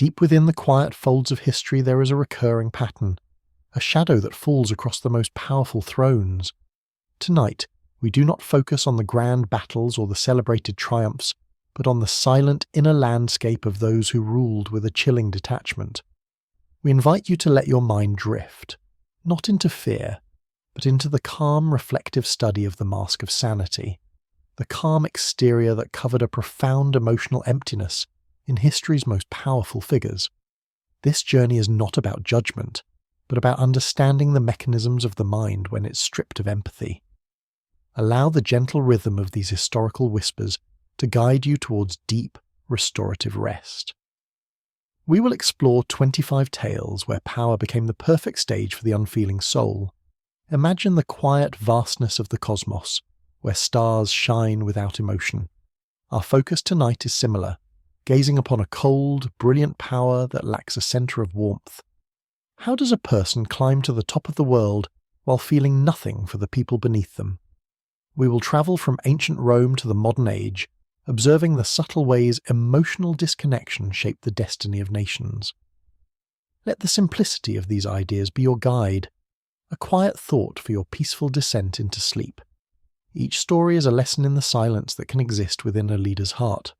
Deep within the quiet folds of history there is a recurring pattern, a shadow that falls across the most powerful thrones. Tonight, we do not focus on the grand battles or the celebrated triumphs, but on the silent inner landscape of those who ruled with a chilling detachment. We invite you to let your mind drift, not into fear, but into the calm, reflective study of the mask of sanity, the calm exterior that covered a profound emotional emptiness in history's most powerful figures. This journey is not about judgment, but about understanding the mechanisms of the mind when it's stripped of empathy. Allow the gentle rhythm of these historical whispers to guide you towards deep, restorative rest. We will explore 25 tales where power became the perfect stage for the unfeeling soul. Imagine the quiet vastness of the cosmos, where stars shine without emotion. Our focus tonight is similar, gazing upon a cold, brilliant power that lacks a centre of warmth. How does a person climb to the top of the world while feeling nothing for the people beneath them? We will travel from ancient Rome to the modern age, observing the subtle ways emotional disconnection shaped the destiny of nations. Let the simplicity of these ideas be your guide, a quiet thought for your peaceful descent into sleep. Each story is a lesson in the silence that can exist within a leader's heart.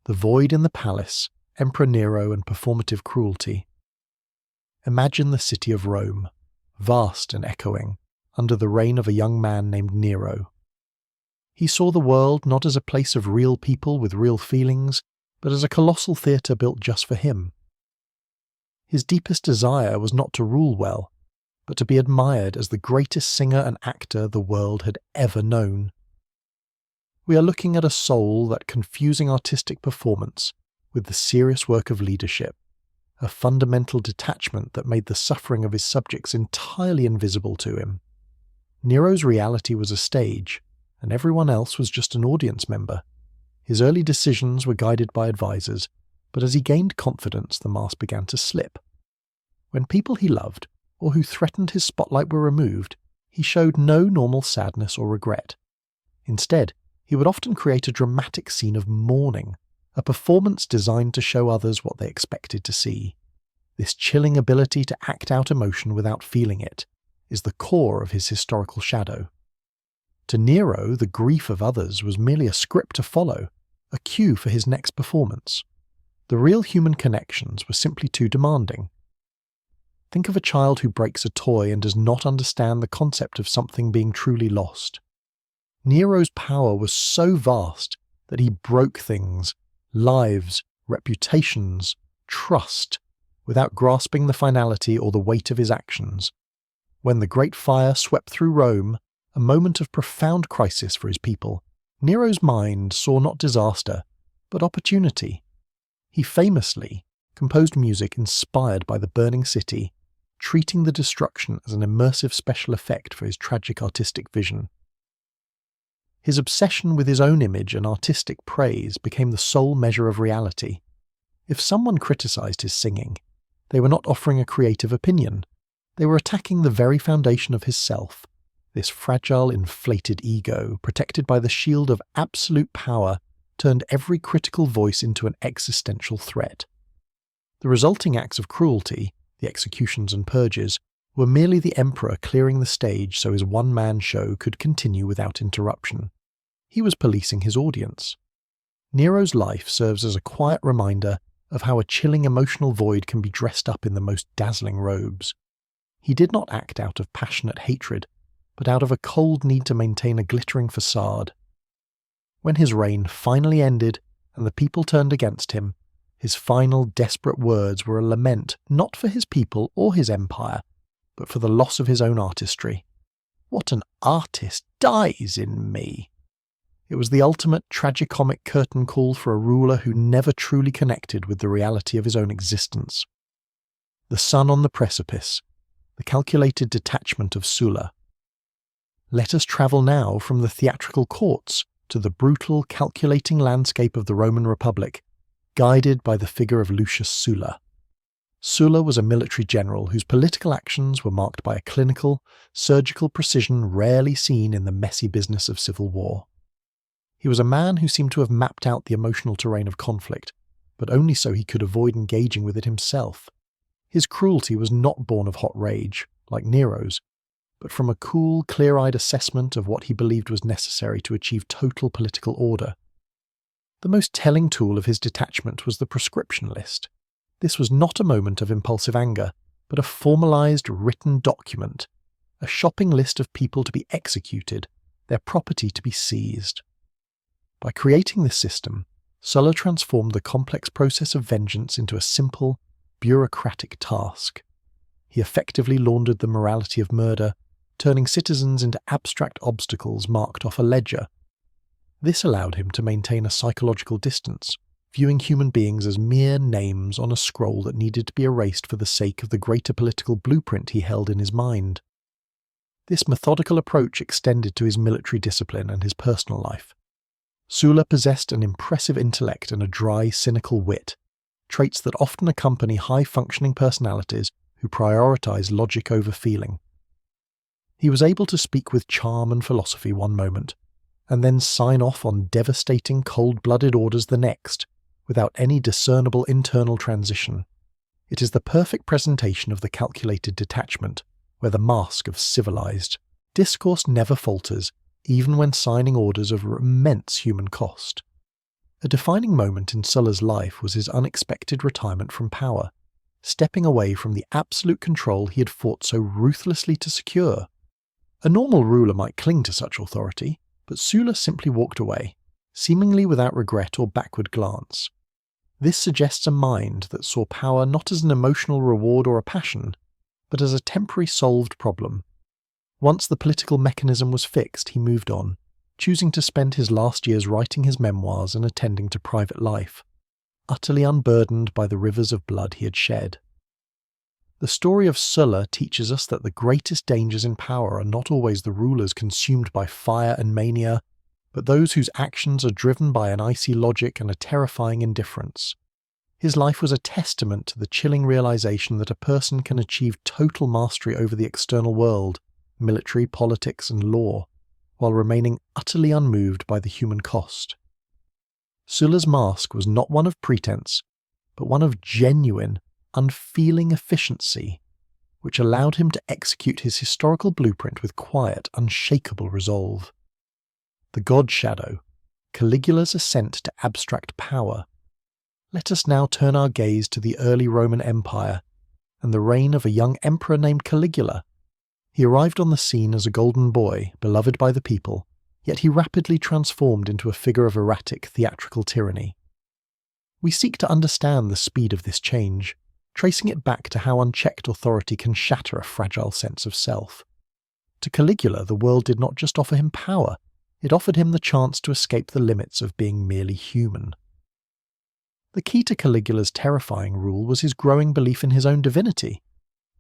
The void in the palace, Emperor Nero and performative cruelty. Imagine the city of Rome, vast and echoing, under the reign of a young man named Nero. He saw the world not as a place of real people with real feelings, but as a colossal theatre built just for him. His deepest desire was not to rule well, but to be admired as the greatest singer and actor the world had ever known. We are looking at a soul that confusing artistic performance with the serious work of leadership, a fundamental detachment that made the suffering of his subjects entirely invisible to him. Nero's reality was a stage, and everyone else was just an audience member. His early decisions were guided by advisors, but as he gained confidence, the mask began to slip. When people he loved, or who threatened his spotlight, were removed, he showed no normal sadness or regret. Instead, he would often create a dramatic scene of mourning, a performance designed to show others what they expected to see. This chilling ability to act out emotion without feeling it is the core of his historical shadow. To Nero, the grief of others was merely a script to follow, a cue for his next performance. The real human connections were simply too demanding. Think of a child who breaks a toy and does not understand the concept of something being truly lost. Nero's power was so vast that he broke things, lives, reputations, trust, without grasping the finality or the weight of his actions. When the Great Fire swept through Rome, a moment of profound crisis for his people, Nero's mind saw not disaster, but opportunity. He famously composed music inspired by the burning city, treating the destruction as an immersive special effect for his tragic artistic vision. His obsession with his own image and artistic praise became the sole measure of reality. If someone criticized his singing, they were not offering a creative opinion. They were attacking the very foundation of his self, this fragile, inflated ego, protected by the shield of absolute power, turned every critical voice into an existential threat. The resulting acts of cruelty, the executions and purges, were merely the emperor clearing the stage so his one-man show could continue without interruption. He was policing his audience. Nero's life serves as a quiet reminder of how a chilling emotional void can be dressed up in the most dazzling robes. He did not act out of passionate hatred, but out of a cold need to maintain a glittering facade. When his reign finally ended and the people turned against him, his final desperate words were a lament not for his people or his empire, but for the loss of his own artistry. "What an artist dies in me!" It was the ultimate tragicomic curtain call for a ruler who never truly connected with the reality of his own existence. The sun on the precipice, the calculated detachment of Sulla. Let us travel now from the theatrical courts to the brutal, calculating landscape of the Roman Republic, guided by the figure of Lucius Sulla. Sulla was a military general whose political actions were marked by a clinical, surgical precision rarely seen in the messy business of civil war. He was a man who seemed to have mapped out the emotional terrain of conflict, but only so he could avoid engaging with it himself. His cruelty was not born of hot rage, like Nero's, but from a cool, clear-eyed assessment of what he believed was necessary to achieve total political order. The most telling tool of his detachment was the proscription list. This was not a moment of impulsive anger, but a formalized written document, a shopping list of people to be executed, their property to be seized. By creating this system, Sulla transformed the complex process of vengeance into a simple, bureaucratic task. He effectively laundered the morality of murder, turning citizens into abstract obstacles marked off a ledger. This allowed him to maintain a psychological distance, viewing human beings as mere names on a scroll that needed to be erased for the sake of the greater political blueprint he held in his mind. This methodical approach extended to his military discipline and his personal life. Sulla possessed an impressive intellect and a dry, cynical wit, traits that often accompany high-functioning personalities who prioritize logic over feeling. He was able to speak with charm and philosophy one moment, and then sign off on devastating, cold-blooded orders the next, without any discernible internal transition. It is the perfect presentation of the calculated detachment, where the mask of civilized discourse never falters, even when signing orders of immense human cost. A defining moment in Sulla's life was his unexpected retirement from power, stepping away from the absolute control he had fought so ruthlessly to secure. A normal ruler might cling to such authority, but Sulla simply walked away, seemingly without regret or backward glance. This suggests a mind that saw power not as an emotional reward or a passion, but as a temporary solved problem. Once the political mechanism was fixed, he moved on, choosing to spend his last years writing his memoirs and attending to private life, utterly unburdened by the rivers of blood he had shed. The story of Sulla teaches us that the greatest dangers in power are not always the rulers consumed by fire and mania, but those whose actions are driven by an icy logic and a terrifying indifference. His life was a testament to the chilling realization that a person can achieve total mastery over the external world, military, politics, and law, while remaining utterly unmoved by the human cost. Sulla's mask was not one of pretense, but one of genuine, unfeeling efficiency, which allowed him to execute his historical blueprint with quiet, unshakable resolve. The God Shadow, Caligula's ascent to abstract power. Let us now turn our gaze to the early Roman Empire and the reign of a young emperor named Caligula. He arrived on the scene as a golden boy, beloved by the people, yet he rapidly transformed into a figure of erratic, theatrical tyranny. We seek to understand the speed of this change, tracing it back to how unchecked authority can shatter a fragile sense of self. To Caligula, the world did not just offer him power, it offered him the chance to escape the limits of being merely human. The key to Caligula's terrifying rule was his growing belief in his own divinity.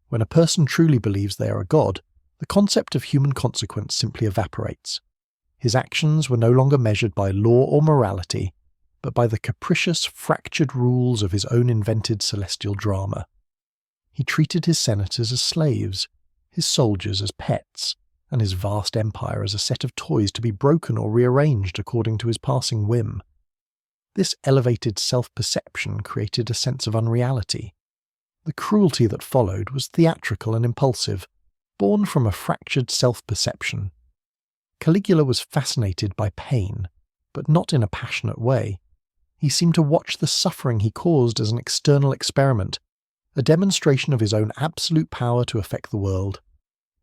When a person truly believes they are a god, the concept of human consequence simply evaporates. His actions were no longer measured by law or morality, but by the capricious, fractured rules of his own invented celestial drama. He treated his senators as slaves, his soldiers as pets, and his vast empire as a set of toys to be broken or rearranged according to his passing whim. This elevated self-perception created a sense of unreality. The cruelty that followed was theatrical and impulsive, born from a fractured self-perception. Caligula was fascinated by pain, but not in a passionate way. He seemed to watch the suffering he caused as an external experiment, a demonstration of his own absolute power to affect the world.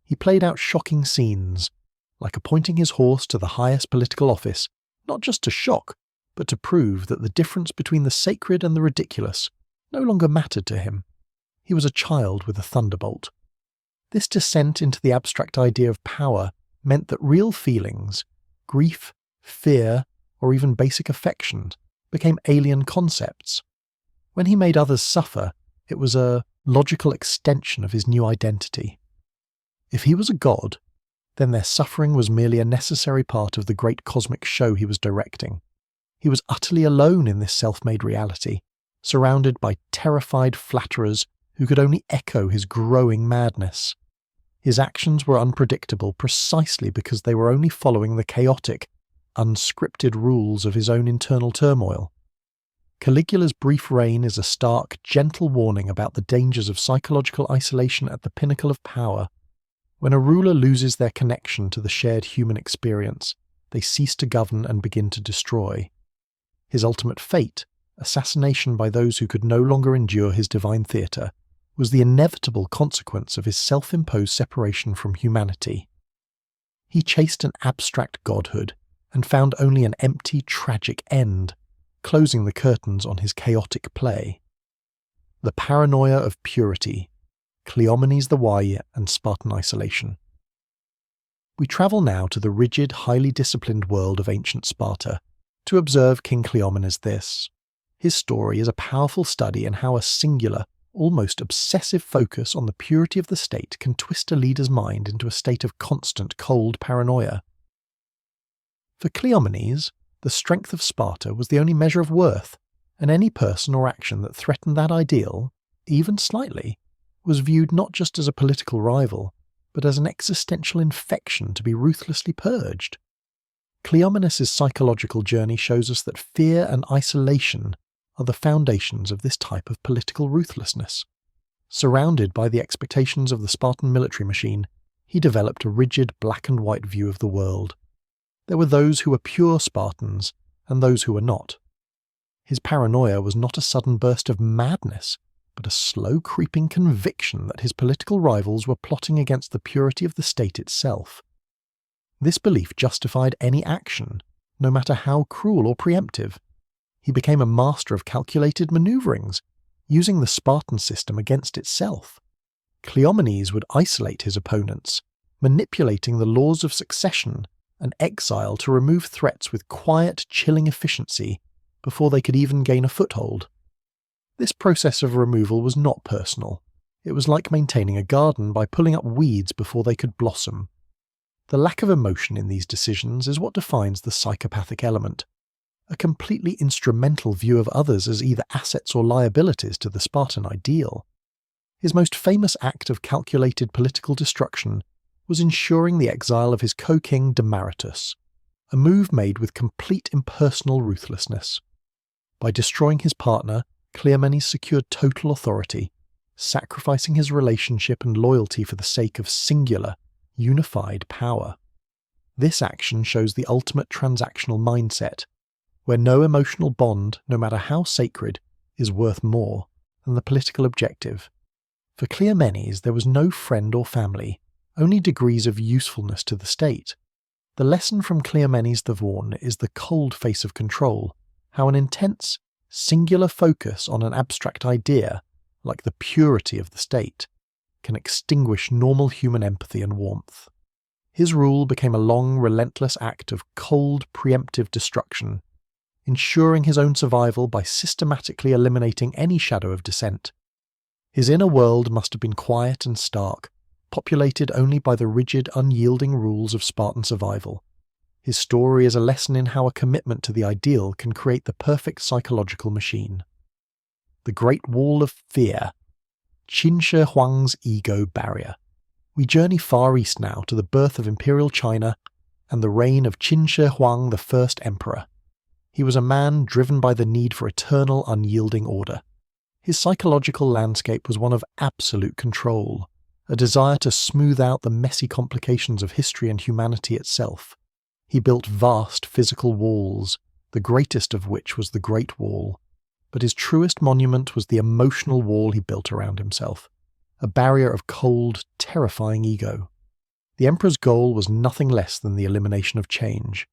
He played out shocking scenes, like appointing his horse to the highest political office, not just to shock, but to prove that the difference between the sacred and the ridiculous no longer mattered to him. He was a child with a thunderbolt. This descent into the abstract idea of power meant that real feelings, grief, fear, or even basic affection, became alien concepts. When he made others suffer, it was a logical extension of his new identity. If he was a god, then their suffering was merely a necessary part of the great cosmic show he was directing. He was utterly alone in this self-made reality, surrounded by terrified flatterers who could only echo his growing madness. His actions were unpredictable precisely because they were only following the chaotic, unscripted rules of his own internal turmoil. Caligula's brief reign is a stark, gentle warning about the dangers of psychological isolation at the pinnacle of power. When a ruler loses their connection to the shared human experience, they cease to govern and begin to destroy. His ultimate fate, assassination by those who could no longer endure his divine theatre, was the inevitable consequence of his self-imposed separation from humanity. He chased an abstract godhood and found only an empty, tragic end, closing the curtains on his chaotic play. The paranoia of purity, Cleomenes the Wise and Spartan isolation. We travel now to the rigid, highly disciplined world of ancient Sparta to observe King Cleomenes this. His story is a powerful study in how a singular, almost obsessive focus on the purity of the state can twist a leader's mind into a state of constant, cold paranoia. For Cleomenes, the strength of Sparta was the only measure of worth, and any person or action that threatened that ideal, even slightly, was viewed not just as a political rival, but as an existential infection to be ruthlessly purged. Cleomenes' psychological journey shows us that fear and isolation are the foundations of this type of political ruthlessness. Surrounded by the expectations of the Spartan military machine, he developed a rigid black and white view of the world. There were those who were pure Spartans and those who were not. His paranoia was not a sudden burst of madness, but a slow creeping conviction that his political rivals were plotting against the purity of the state itself. This belief justified any action, no matter how cruel or preemptive. He became a master of calculated maneuverings, using the Spartan system against itself. Cleomenes would isolate his opponents, manipulating the laws of succession and exile to remove threats with quiet, chilling efficiency before they could even gain a foothold. This process of removal was not personal. It was like maintaining a garden by pulling up weeds before they could blossom. The lack of emotion in these decisions is what defines the psychopathic element, a completely instrumental view of others as either assets or liabilities to the Spartan ideal. His most famous act of calculated political destruction was ensuring the exile of his co-king Demaratus, a move made with complete impersonal ruthlessness. By destroying his partner, Cleomenes secured total authority, sacrificing his relationship and loyalty for the sake of singular, unified power. This action shows the ultimate transactional mindset, where no emotional bond, no matter how sacred, is worth more than the political objective. For Cleomenes, there was no friend or family, only degrees of usefulness to the state. The lesson from Cleomenes the Vaughan is the cold face of control, how an intense, singular focus on an abstract idea, like the purity of the state, can extinguish normal human empathy and warmth. His rule became a long, relentless act of cold, preemptive destruction, ensuring his own survival by systematically eliminating any shadow of dissent. His inner world must have been quiet and stark, populated only by the rigid, unyielding rules of Spartan survival. His story is a lesson in how a commitment to the ideal can create the perfect psychological machine. The Great Wall of Fear, Qin Shi Huang's ego barrier. We journey far east now to the birth of Imperial China and the reign of Qin Shi Huang, the first emperor. He was a man driven by the need for eternal, unyielding order. His psychological landscape was one of absolute control, a desire to smooth out the messy complications of history and humanity itself. He built vast physical walls, the greatest of which was the Great Wall, but his truest monument was the emotional wall he built around himself, a barrier of cold, terrifying ego. The emperor's goal was nothing less than the elimination of change.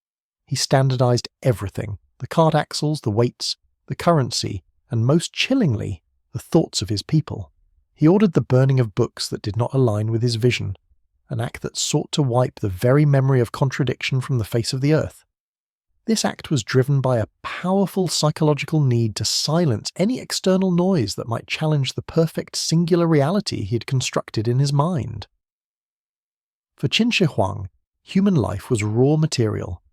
He standardized everything, the cart axles, the weights, the currency, and most chillingly, the thoughts of his people. He ordered the burning of books that did not align with his vision, an act that sought to wipe the very memory of contradiction from the face of the earth. This act was driven by a powerful psychological need to silence any external noise that might challenge the perfect singular reality he had constructed in his mind. For Qin Shi Huang, human life was raw material.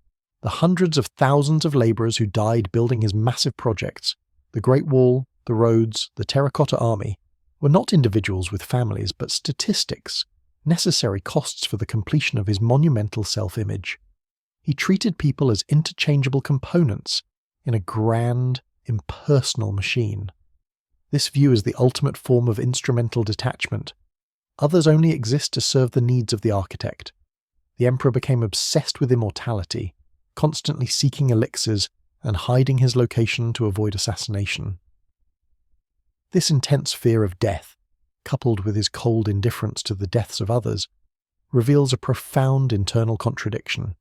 The hundreds of thousands of labourers who died building his massive projects, the Great Wall, the roads, the Terracotta Army, were not individuals with families but statistics, necessary costs for the completion of his monumental self-image. He treated people as interchangeable components in a grand, impersonal machine. This view is the ultimate form of instrumental detachment. Others only exist to serve the needs of the architect. The emperor became obsessed with immortality, constantly seeking elixirs and hiding his location to avoid assassination. This intense fear of death, coupled with his cold indifference to the deaths of others, reveals a profound internal contradiction.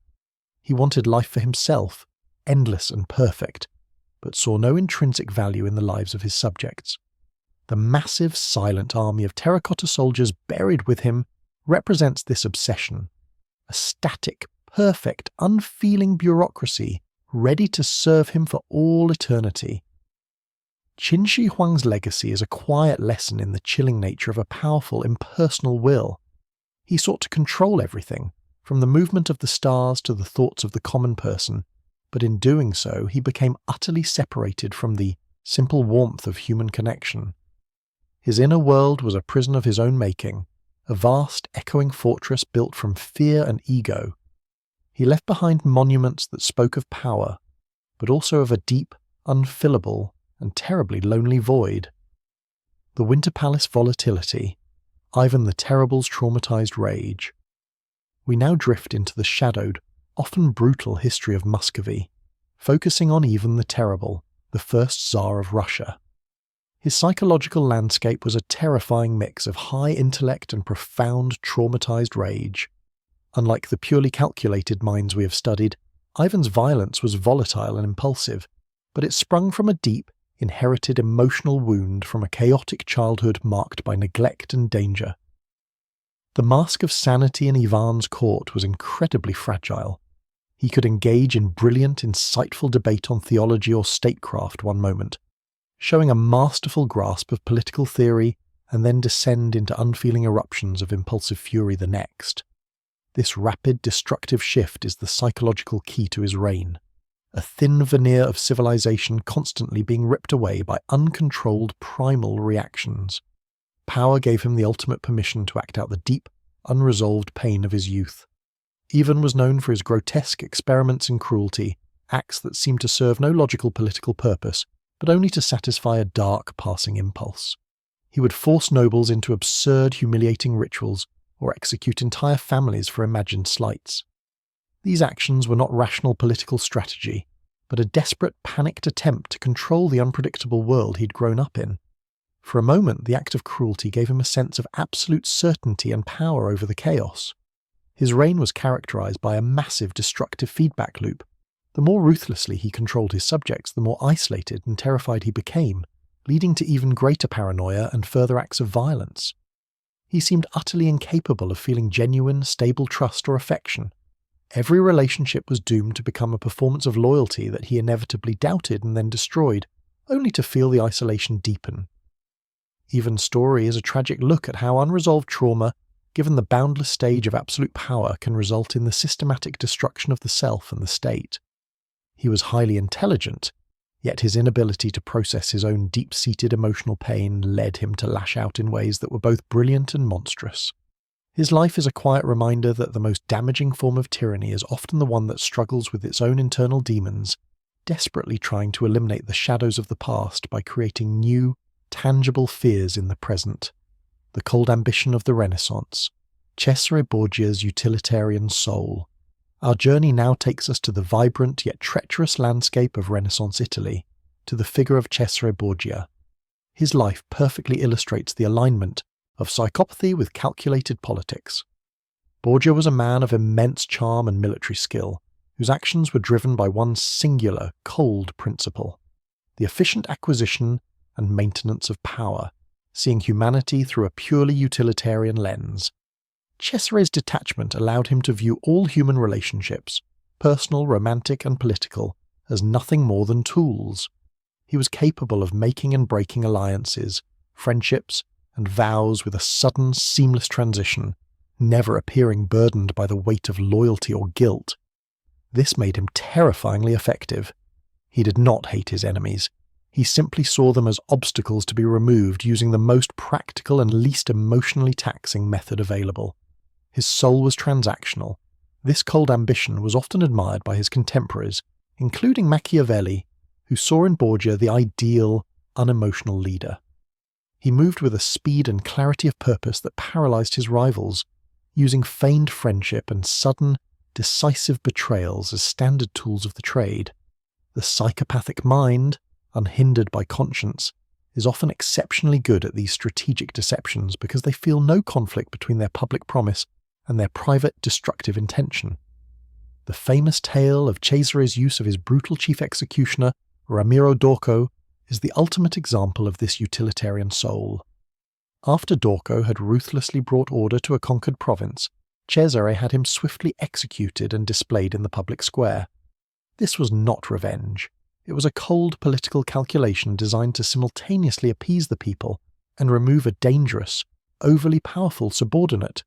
He wanted life for himself, endless and perfect, but saw no intrinsic value in the lives of his subjects. The massive, silent army of terracotta soldiers buried with him represents this obsession, a static, perfect, unfeeling bureaucracy ready to serve him for all eternity. Qin Shi Huang's legacy is a quiet lesson in the chilling nature of a powerful, impersonal will. He sought to control everything, from the movement of the stars to the thoughts of the common person, but in doing so he became utterly separated from the simple warmth of human connection. His inner world was a prison of his own making, a vast, echoing fortress built from fear and ego. He left behind monuments that spoke of power, but also of a deep, unfillable, and terribly lonely void. The Winter Palace volatility, Ivan the Terrible's traumatized rage. We now drift into the shadowed, often brutal history of Muscovy, focusing on Ivan the Terrible, the first Tsar of Russia. His psychological landscape was a terrifying mix of high intellect and profound traumatized rage. Unlike the purely calculated minds we have studied, Ivan's violence was volatile and impulsive, but it sprung from a deep, inherited emotional wound from a chaotic childhood marked by neglect and danger. The mask of sanity in Ivan's court was incredibly fragile. He could engage in brilliant, insightful debate on theology or statecraft one moment, showing a masterful grasp of political theory, and then descend into unfeeling eruptions of impulsive fury the next. This rapid, destructive shift is the psychological key to his reign, a thin veneer of civilization constantly being ripped away by uncontrolled primal reactions. Power gave him the ultimate permission to act out the deep, unresolved pain of his youth. Ivan was known for his grotesque experiments in cruelty, acts that seemed to serve no logical political purpose, but only to satisfy a dark, passing impulse. He would force nobles into absurd, humiliating rituals, or execute entire families for imagined slights. These actions were not rational political strategy, but a desperate, panicked attempt to control the unpredictable world he'd grown up in. For a moment, the act of cruelty gave him a sense of absolute certainty and power over the chaos. His reign was characterized by a massive destructive feedback loop. The more ruthlessly he controlled his subjects, the more isolated and terrified he became, leading to even greater paranoia and further acts of violence. He seemed utterly incapable of feeling genuine, stable trust or affection. Every relationship was doomed to become a performance of loyalty that he inevitably doubted and then destroyed, only to feel the isolation deepen. Ivan's story is a tragic look at how unresolved trauma, given the boundless stage of absolute power, can result in the systematic destruction of the self and the state. He was highly intelligent, yet his inability to process his own deep-seated emotional pain led him to lash out in ways that were both brilliant and monstrous. His life is a quiet reminder that the most damaging form of tyranny is often the one that struggles with its own internal demons, desperately trying to eliminate the shadows of the past by creating new, tangible fears in the present. The cold ambition of the Renaissance, Cesare Borgia's utilitarian soul. Our journey now takes us to the vibrant yet treacherous landscape of Renaissance Italy, to the figure of Cesare Borgia. His life perfectly illustrates the alignment of psychopathy with calculated politics. Borgia was a man of immense charm and military skill, whose actions were driven by one singular, cold principle: the efficient acquisition and maintenance of power, seeing humanity through a purely utilitarian lens. Cesare's detachment allowed him to view all human relationships, personal, romantic, and political, as nothing more than tools. He was capable of making and breaking alliances, friendships, and vows with a sudden, seamless transition, never appearing burdened by the weight of loyalty or guilt. This made him terrifyingly effective. He did not hate his enemies. He simply saw them as obstacles to be removed using the most practical and least emotionally taxing method available. His soul was transactional. This cold ambition was often admired by his contemporaries, including Machiavelli, who saw in Borgia the ideal, unemotional leader. He moved with a speed and clarity of purpose that paralysed his rivals, using feigned friendship and sudden, decisive betrayals as standard tools of the trade. The psychopathic mind, unhindered by conscience, is often exceptionally good at these strategic deceptions because they feel no conflict between their public promise and their private destructive intention. The famous tale of Cesare's use of his brutal chief executioner, Ramiro Dorco, is the ultimate example of this utilitarian soul. After Dorco had ruthlessly brought order to a conquered province, Cesare had him swiftly executed and displayed in the public square. This was not revenge. It was a cold political calculation designed to simultaneously appease the people and remove a dangerous, overly powerful subordinate.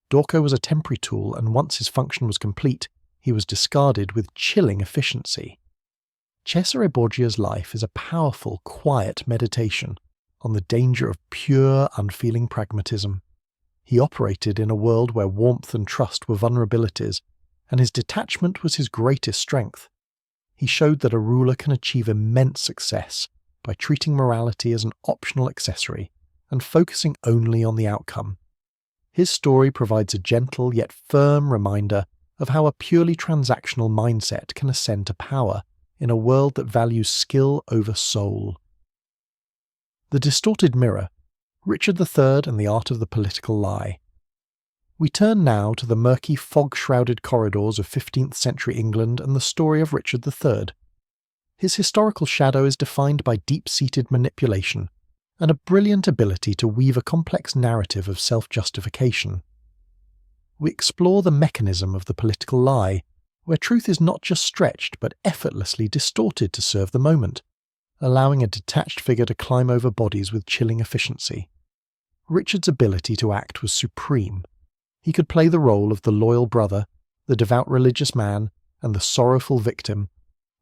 Dorco was a temporary tool, and once his function was complete, he was discarded with chilling efficiency. Cesare Borgia's life is a powerful, quiet meditation on the danger of pure, unfeeling pragmatism. He operated in a world where warmth and trust were vulnerabilities, and his detachment was his greatest strength. He showed that a ruler can achieve immense success by treating morality as an optional accessory and focusing only on the outcome. His story provides a gentle yet firm reminder of how a purely transactional mindset can ascend to power in a world that values skill over soul. The Distorted Mirror, Richard III and the Art of the Political Lie. We turn now to the murky, fog-shrouded corridors of 15th century England and the story of Richard III. His historical shadow is defined by deep-seated manipulation and a brilliant ability to weave a complex narrative of self-justification. We explore the mechanism of the political lie, where truth is not just stretched but effortlessly distorted to serve the moment, allowing a detached figure to climb over bodies with chilling efficiency. Richard's ability to act was supreme. He could play the role of the loyal brother, the devout religious man, and the sorrowful victim,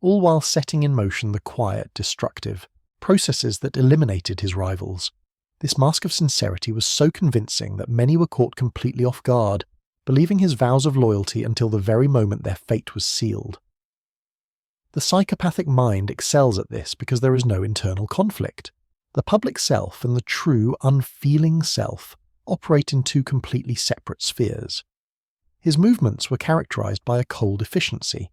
all while setting in motion the quiet, destructive processes that eliminated his rivals. This mask of sincerity was so convincing that many were caught completely off guard, believing his vows of loyalty until the very moment their fate was sealed. The psychopathic mind excels at this because there is no internal conflict. The public self and the true, unfeeling self operate in two completely separate spheres. His movements were characterized by a cold efficiency.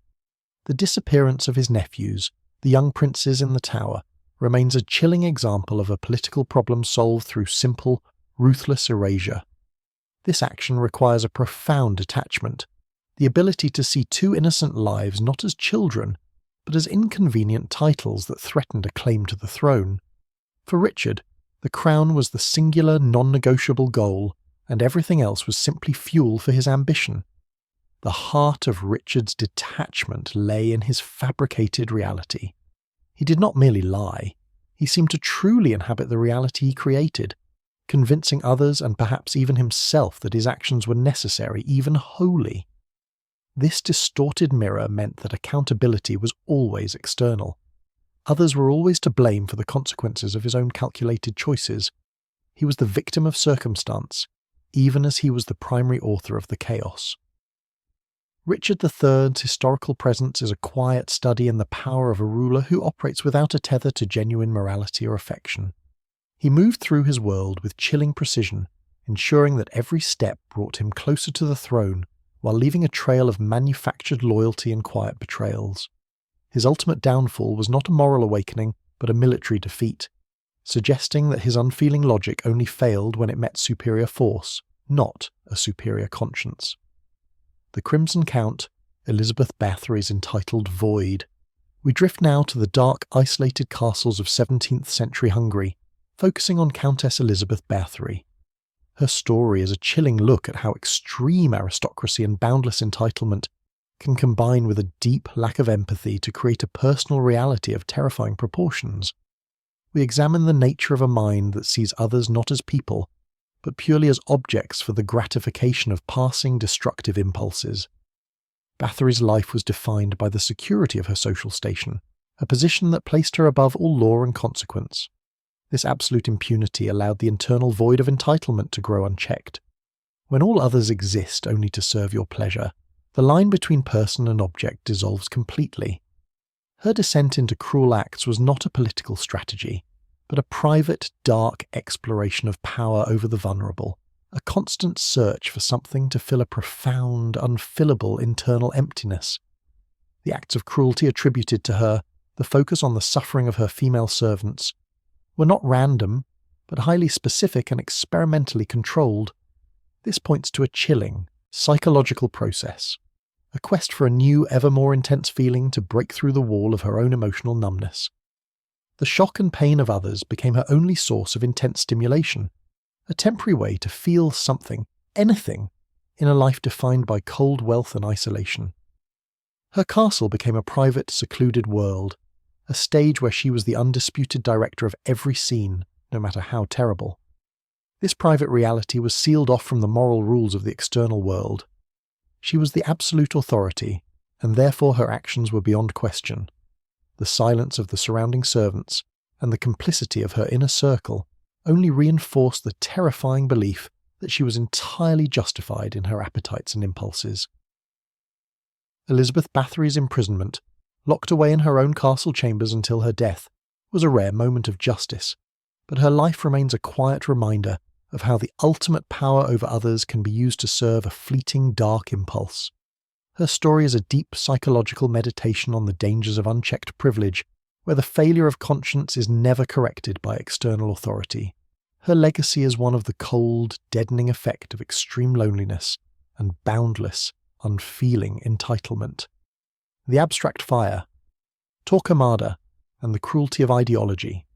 The disappearance of his nephews, the young princes in the Tower, remains a chilling example of a political problem solved through simple, ruthless erasure. This action requires a profound attachment, the ability to see two innocent lives not as children, but as inconvenient titles that threatened a claim to the throne. For Richard, the crown was the singular, non-negotiable goal, and everything else was simply fuel for his ambition. The heart of Richard's detachment lay in his fabricated reality. He did not merely lie, he seemed to truly inhabit the reality he created, convincing others and perhaps even himself that his actions were necessary, even holy. This distorted mirror meant that accountability was always external. Others were always to blame for the consequences of his own calculated choices. He was the victim of circumstance, even as he was the primary author of the chaos. Richard III's historical presence is a quiet study in the power of a ruler who operates without a tether to genuine morality or affection. He moved through his world with chilling precision, ensuring that every step brought him closer to the throne while leaving a trail of manufactured loyalty and quiet betrayals. His ultimate downfall was not a moral awakening, but a military defeat, suggesting that his unfeeling logic only failed when it met superior force, not a superior conscience. The Crimson Count, Elizabeth Bathory's entitled Void. We drift now to the dark, isolated castles of 17th century Hungary, focusing on Countess Elizabeth Bathory. Her story is a chilling look at how extreme aristocracy and boundless entitlement can combine with a deep lack of empathy to create a personal reality of terrifying proportions. We examine the nature of a mind that sees others not as people, but purely as objects for the gratification of passing destructive impulses. Bathory's life was defined by the security of her social station, a position that placed her above all law and consequence. This absolute impunity allowed the internal void of entitlement to grow unchecked. When all others exist only to serve your pleasure, the line between person and object dissolves completely. Her descent into cruel acts was not a political strategy, but a private, dark exploration of power over the vulnerable, a constant search for something to fill a profound, unfillable internal emptiness. The acts of cruelty attributed to her, the focus on the suffering of her female servants, were not random, but highly specific and experimentally controlled. This points to a chilling, psychological process, a quest for a new, ever more intense feeling to break through the wall of her own emotional numbness. The shock and pain of others became her only source of intense stimulation, a temporary way to feel something, anything, in a life defined by cold wealth and isolation. Her castle became a private, secluded world, a stage where she was the undisputed director of every scene, no matter how terrible. This private reality was sealed off from the moral rules of the external world. She was the absolute authority, and therefore her actions were beyond question. The silence of the surrounding servants and the complicity of her inner circle only reinforced the terrifying belief that she was entirely justified in her appetites and impulses. Elizabeth Bathory's imprisonment, locked away in her own castle chambers until her death, was a rare moment of justice, but her life remains a quiet reminder of how the ultimate power over others can be used to serve a fleeting dark impulse. Her story is a deep psychological meditation on the dangers of unchecked privilege, where the failure of conscience is never corrected by external authority. Her legacy is one of the cold, deadening effect of extreme loneliness and boundless, unfeeling entitlement. The abstract fire, Torquemada, and the cruelty of ideology.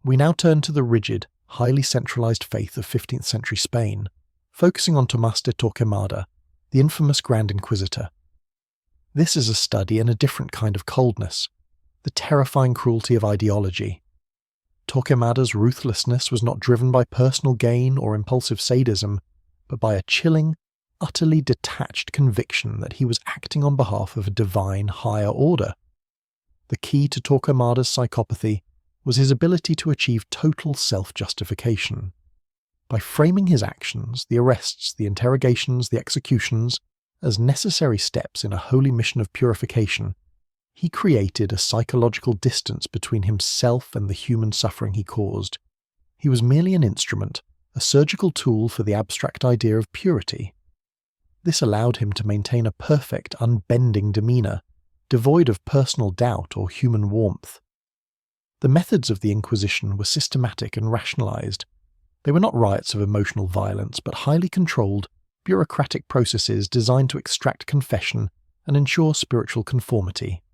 We now turn to the rigid, highly centralized faith of 15th century Spain, focusing on Tomás de Torquemada, the infamous Grand Inquisitor. This is a study in a different kind of coldness, the terrifying cruelty of ideology. Torquemada's ruthlessness was not driven by personal gain or impulsive sadism, but by a chilling, utterly detached conviction that he was acting on behalf of a divine higher order. The key to Torquemada's psychopathy was his ability to achieve total self-justification. By framing his actions, the arrests, the interrogations, the executions, as necessary steps in a holy mission of purification, he created a psychological distance between himself and the human suffering he caused. He was merely an instrument, a surgical tool for the abstract idea of purity. This allowed him to maintain a perfect, unbending demeanour, devoid of personal doubt or human warmth. The methods of the Inquisition were systematic and rationalized. They were not riots of emotional violence, but highly controlled, bureaucratic processes designed to extract confession and ensure spiritual conformity.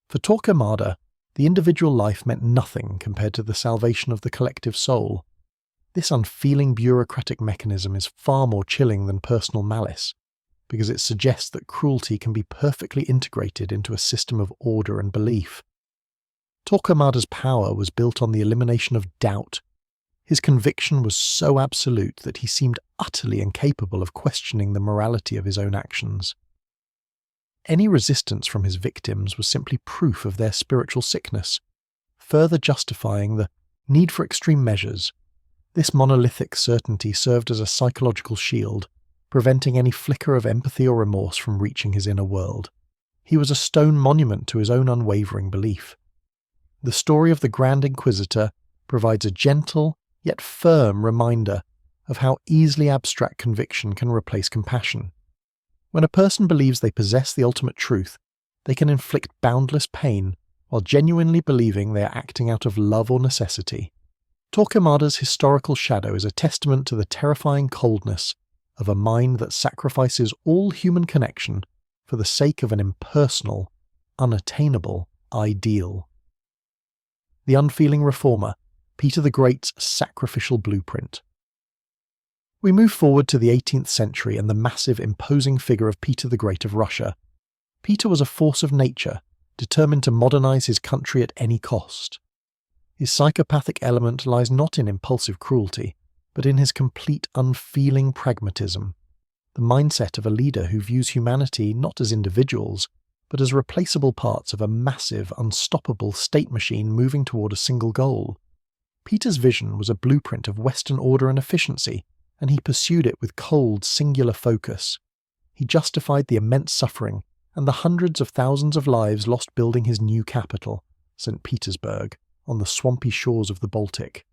For Torquemada, the individual life meant nothing compared to the salvation of the collective soul. This unfeeling bureaucratic mechanism is far more chilling than personal malice, because it suggests that cruelty can be perfectly integrated into a system of order and belief. Torquemada's power was built on the elimination of doubt. His conviction was so absolute that he seemed utterly incapable of questioning the morality of his own actions. Any resistance from his victims was simply proof of their spiritual sickness, further justifying the need for extreme measures. This monolithic certainty served as a psychological shield, preventing any flicker of empathy or remorse from reaching his inner world. He was a stone monument to his own unwavering belief. The story of the Grand Inquisitor provides a gentle, yet firm reminder of how easily abstract conviction can replace compassion. When a person believes they possess the ultimate truth, they can inflict boundless pain while genuinely believing they are acting out of love or necessity. Torquemada's historical shadow is a testament to the terrifying coldness of a mind that sacrifices all human connection for the sake of an impersonal, unattainable ideal. The unfeeling reformer, Peter the Great's sacrificial blueprint. We move forward to the 18th century and the massive, imposing figure of Peter the Great of Russia. Peter was a force of nature, determined to modernize his country at any cost. His psychopathic element lies not in impulsive cruelty, but in his complete unfeeling pragmatism, the mindset of a leader who views humanity not as individuals, but as replaceable parts of a massive, unstoppable state machine moving toward a single goal. Peter's vision was a blueprint of Western order and efficiency, and he pursued it with cold, singular focus. He justified the immense suffering and the hundreds of thousands of lives lost building his new capital, St. Petersburg, on the swampy shores of the Baltic.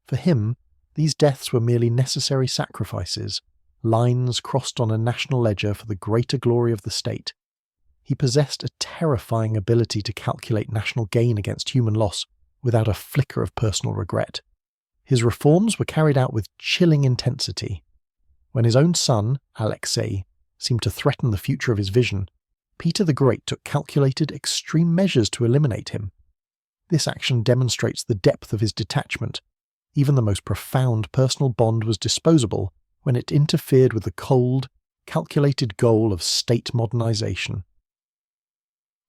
For him, these deaths were merely necessary sacrifices, lines crossed on a national ledger for the greater glory of the state. He possessed a terrifying ability to calculate national gain against human loss without a flicker of personal regret. His reforms were carried out with chilling intensity. When his own son, Alexei, seemed to threaten the future of his vision, Peter the Great took calculated, extreme measures to eliminate him. This action demonstrates the depth of his detachment. Even the most profound personal bond was disposable when it interfered with the cold, calculated goal of state modernization.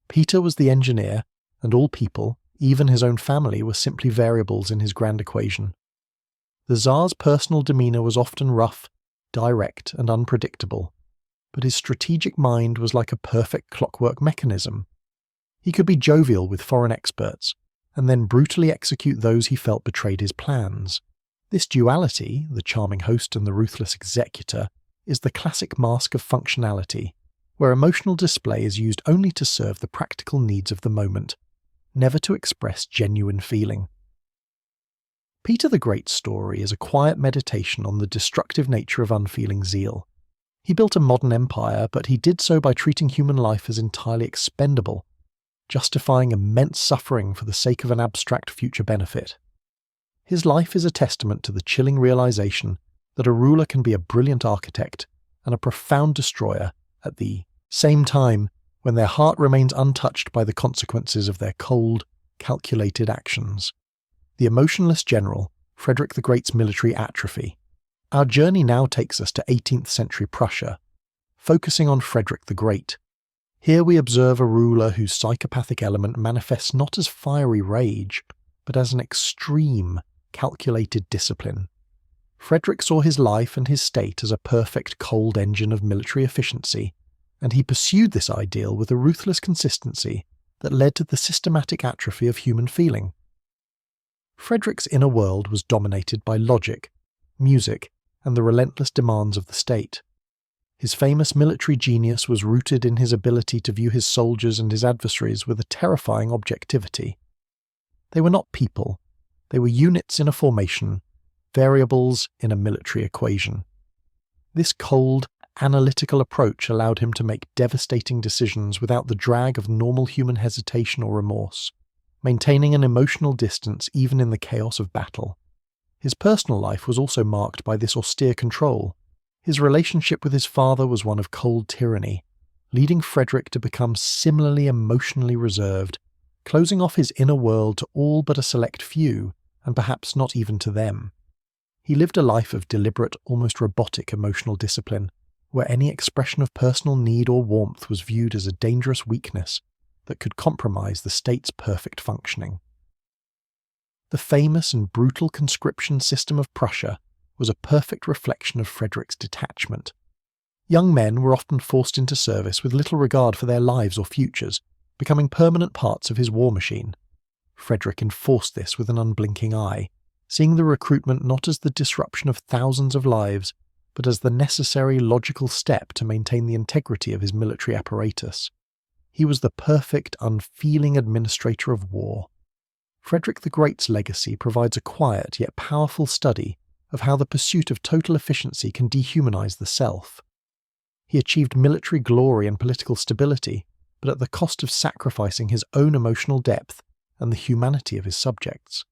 Peter was the engineer, and all people, even his own family, were simply variables in his grand equation. The Tsar's personal demeanour was often rough, direct, and unpredictable, but his strategic mind was like a perfect clockwork mechanism. He could be jovial with foreign experts, and then brutally execute those he felt betrayed his plans. This duality, the charming host and the ruthless executor, is the classic mask of functionality, where emotional display is used only to serve the practical needs of the moment, never to express genuine feeling. Peter the Great's story is a quiet meditation on the destructive nature of unfeeling zeal. He built a modern empire, but he did so by treating human life as entirely expendable, justifying immense suffering for the sake of an abstract future benefit. His life is a testament to the chilling realization that a ruler can be a brilliant architect and a profound destroyer at the same time when their heart remains untouched by the consequences of their cold, calculated actions. The emotionless general, Frederick the Great's military atrophy. Our journey now takes us to 18th century Prussia, focusing on Frederick the Great. Here we observe a ruler whose psychopathic element manifests not as fiery rage, but as an extreme, calculated discipline. Frederick saw his life and his state as a perfect cold engine of military efficiency, and he pursued this ideal with a ruthless consistency that led to the systematic atrophy of human feeling. Frederick's inner world was dominated by logic, music, and the relentless demands of the state. His famous military genius was rooted in his ability to view his soldiers and his adversaries with a terrifying objectivity. They were not people, they were units in a formation, variables in a military equation. This cold, analytical approach allowed him to make devastating decisions without the drag of normal human hesitation or remorse, maintaining an emotional distance even in the chaos of battle. His personal life was also marked by this austere control. His relationship with his father was one of cold tyranny, leading Frederick to become similarly emotionally reserved, closing off his inner world to all but a select few, and perhaps not even to them. He lived a life of deliberate, almost robotic emotional discipline, where any expression of personal need or warmth was viewed as a dangerous weakness that could compromise the state's perfect functioning. The famous and brutal conscription system of Prussia was a perfect reflection of Frederick's detachment. Young men were often forced into service with little regard for their lives or futures, becoming permanent parts of his war machine. Frederick enforced this with an unblinking eye, seeing the recruitment not as the disruption of thousands of lives, but as the necessary logical step to maintain the integrity of his military apparatus. He was the perfect, unfeeling administrator of war. Frederick the Great's legacy provides a quiet yet powerful study of how the pursuit of total efficiency can dehumanize the self. He achieved military glory and political stability, but at the cost of sacrificing his own emotional depth and the humanity of his subjects.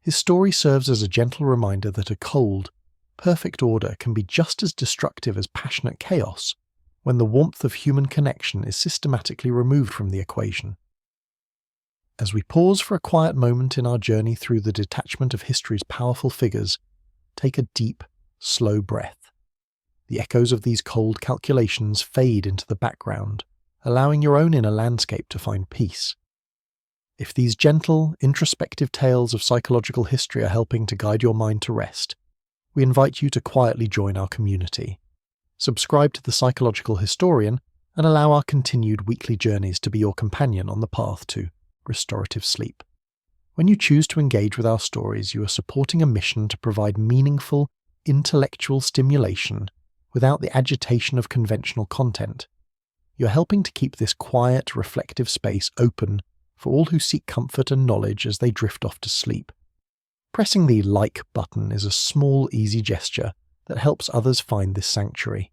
His story serves as a gentle reminder that a cold, perfect order can be just as destructive as passionate chaos when the warmth of human connection is systematically removed from the equation. As we pause for a quiet moment in our journey through the detachment of history's powerful figures, take a deep, slow breath. The echoes of these cold calculations fade into the background, allowing your own inner landscape to find peace. If these gentle, introspective tales of psychological history are helping to guide your mind to rest, we invite you to quietly join our community. Subscribe to The Psychological Historian and allow our continued weekly journeys to be your companion on the path to restorative sleep. When you choose to engage with our stories, you are supporting a mission to provide meaningful, intellectual stimulation without the agitation of conventional content. you're helping to keep this quiet, reflective space open for all who seek comfort and knowledge as they drift off to sleep. Pressing the like button is a small, easy gesture that helps others find this sanctuary.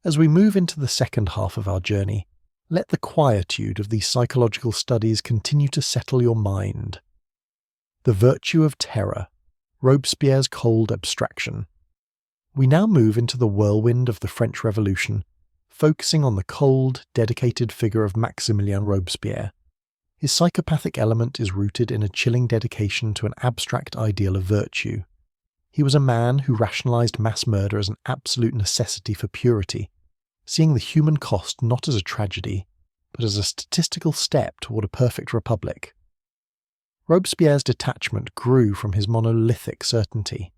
As we move into the second half of our journey, let the quietude of these psychological studies continue to settle your mind. The virtue of terror, Robespierre's cold abstraction. We now move into the whirlwind of the French Revolution, focusing on the cold, dedicated figure of Maximilien Robespierre. His psychopathic element is rooted in a chilling dedication to an abstract ideal of virtue. He was a man who rationalized mass murder as an absolute necessity for purity, seeing the human cost not as a tragedy, but as a statistical step toward a perfect republic. Robespierre's detachment grew from his monolithic certainty.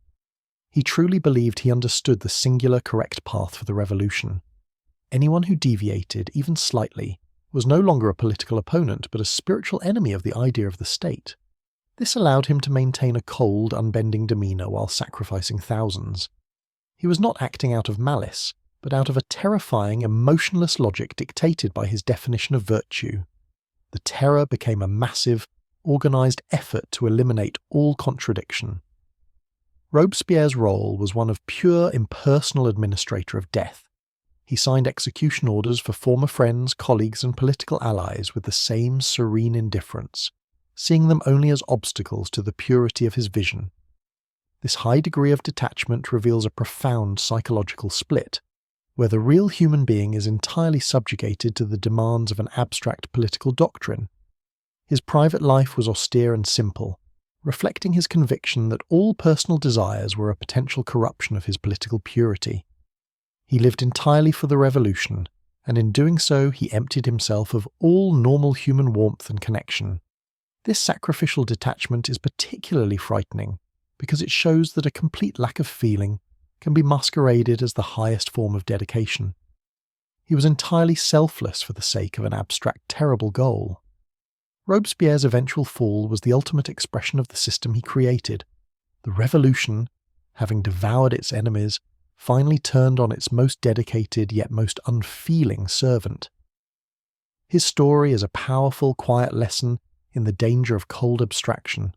He truly believed he understood the singular correct path for the revolution. Anyone who deviated, even slightly, was no longer a political opponent but a spiritual enemy of the idea of the state. This allowed him to maintain a cold, unbending demeanour while sacrificing thousands. He was not acting out of malice, but out of a terrifying, emotionless logic dictated by his definition of virtue. The terror became a massive, organised effort to eliminate all contradiction. Robespierre's role was one of pure impersonal administrator of death. He signed execution orders for former friends, colleagues and political allies with the same serene indifference, seeing them only as obstacles to the purity of his vision. This high degree of detachment reveals a profound psychological split, where the real human being is entirely subjugated to the demands of an abstract political doctrine. His private life was austere and simple, reflecting his conviction that all personal desires were a potential corruption of his political purity. He lived entirely for the revolution, and in doing so he emptied himself of all normal human warmth and connection. This sacrificial detachment is particularly frightening because it shows that a complete lack of feeling can be masqueraded as the highest form of dedication. He was entirely selfless for the sake of an abstract, terrible goal. Robespierre's eventual fall was the ultimate expression of the system he created. The revolution, having devoured its enemies, finally turned on its most dedicated yet most unfeeling servant. His story is a powerful, quiet lesson in the danger of cold abstraction,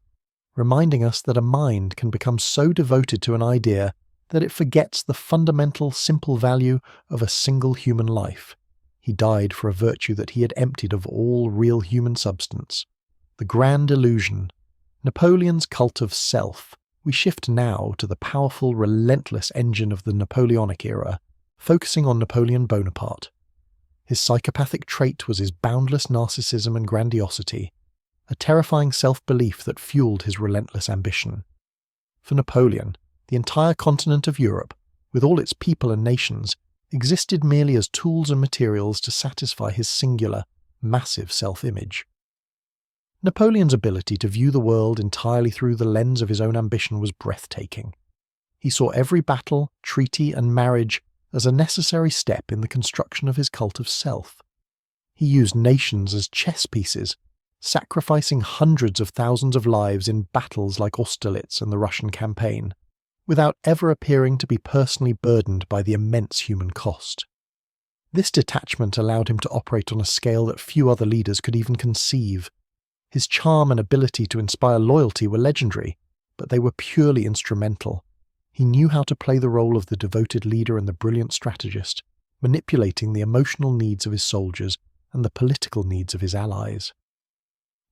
reminding us that a mind can become so devoted to an idea that it forgets the fundamental, simple value of a single human life. He died for a virtue that he had emptied of all real human substance. The grand illusion, Napoleon's cult of self. We shift now to the powerful, relentless engine of the Napoleonic era, focusing on Napoleon Bonaparte. His psychopathic trait was his boundless narcissism and grandiosity, a terrifying self-belief that fueled his relentless ambition. For Napoleon, the entire continent of Europe, with all its people and nations, existed merely as tools and materials to satisfy his singular, massive self-image. Napoleon's ability to view the world entirely through the lens of his own ambition was breathtaking. He saw every battle, treaty, and marriage as a necessary step in the construction of his cult of self. He used nations as chess pieces, sacrificing hundreds of thousands of lives in battles like Austerlitz and the Russian campaign, without ever appearing to be personally burdened by the immense human cost. This detachment allowed him to operate on a scale that few other leaders could even conceive. His charm and ability to inspire loyalty were legendary, but they were purely instrumental. He knew how to play the role of the devoted leader and the brilliant strategist, manipulating the emotional needs of his soldiers and the political needs of his allies.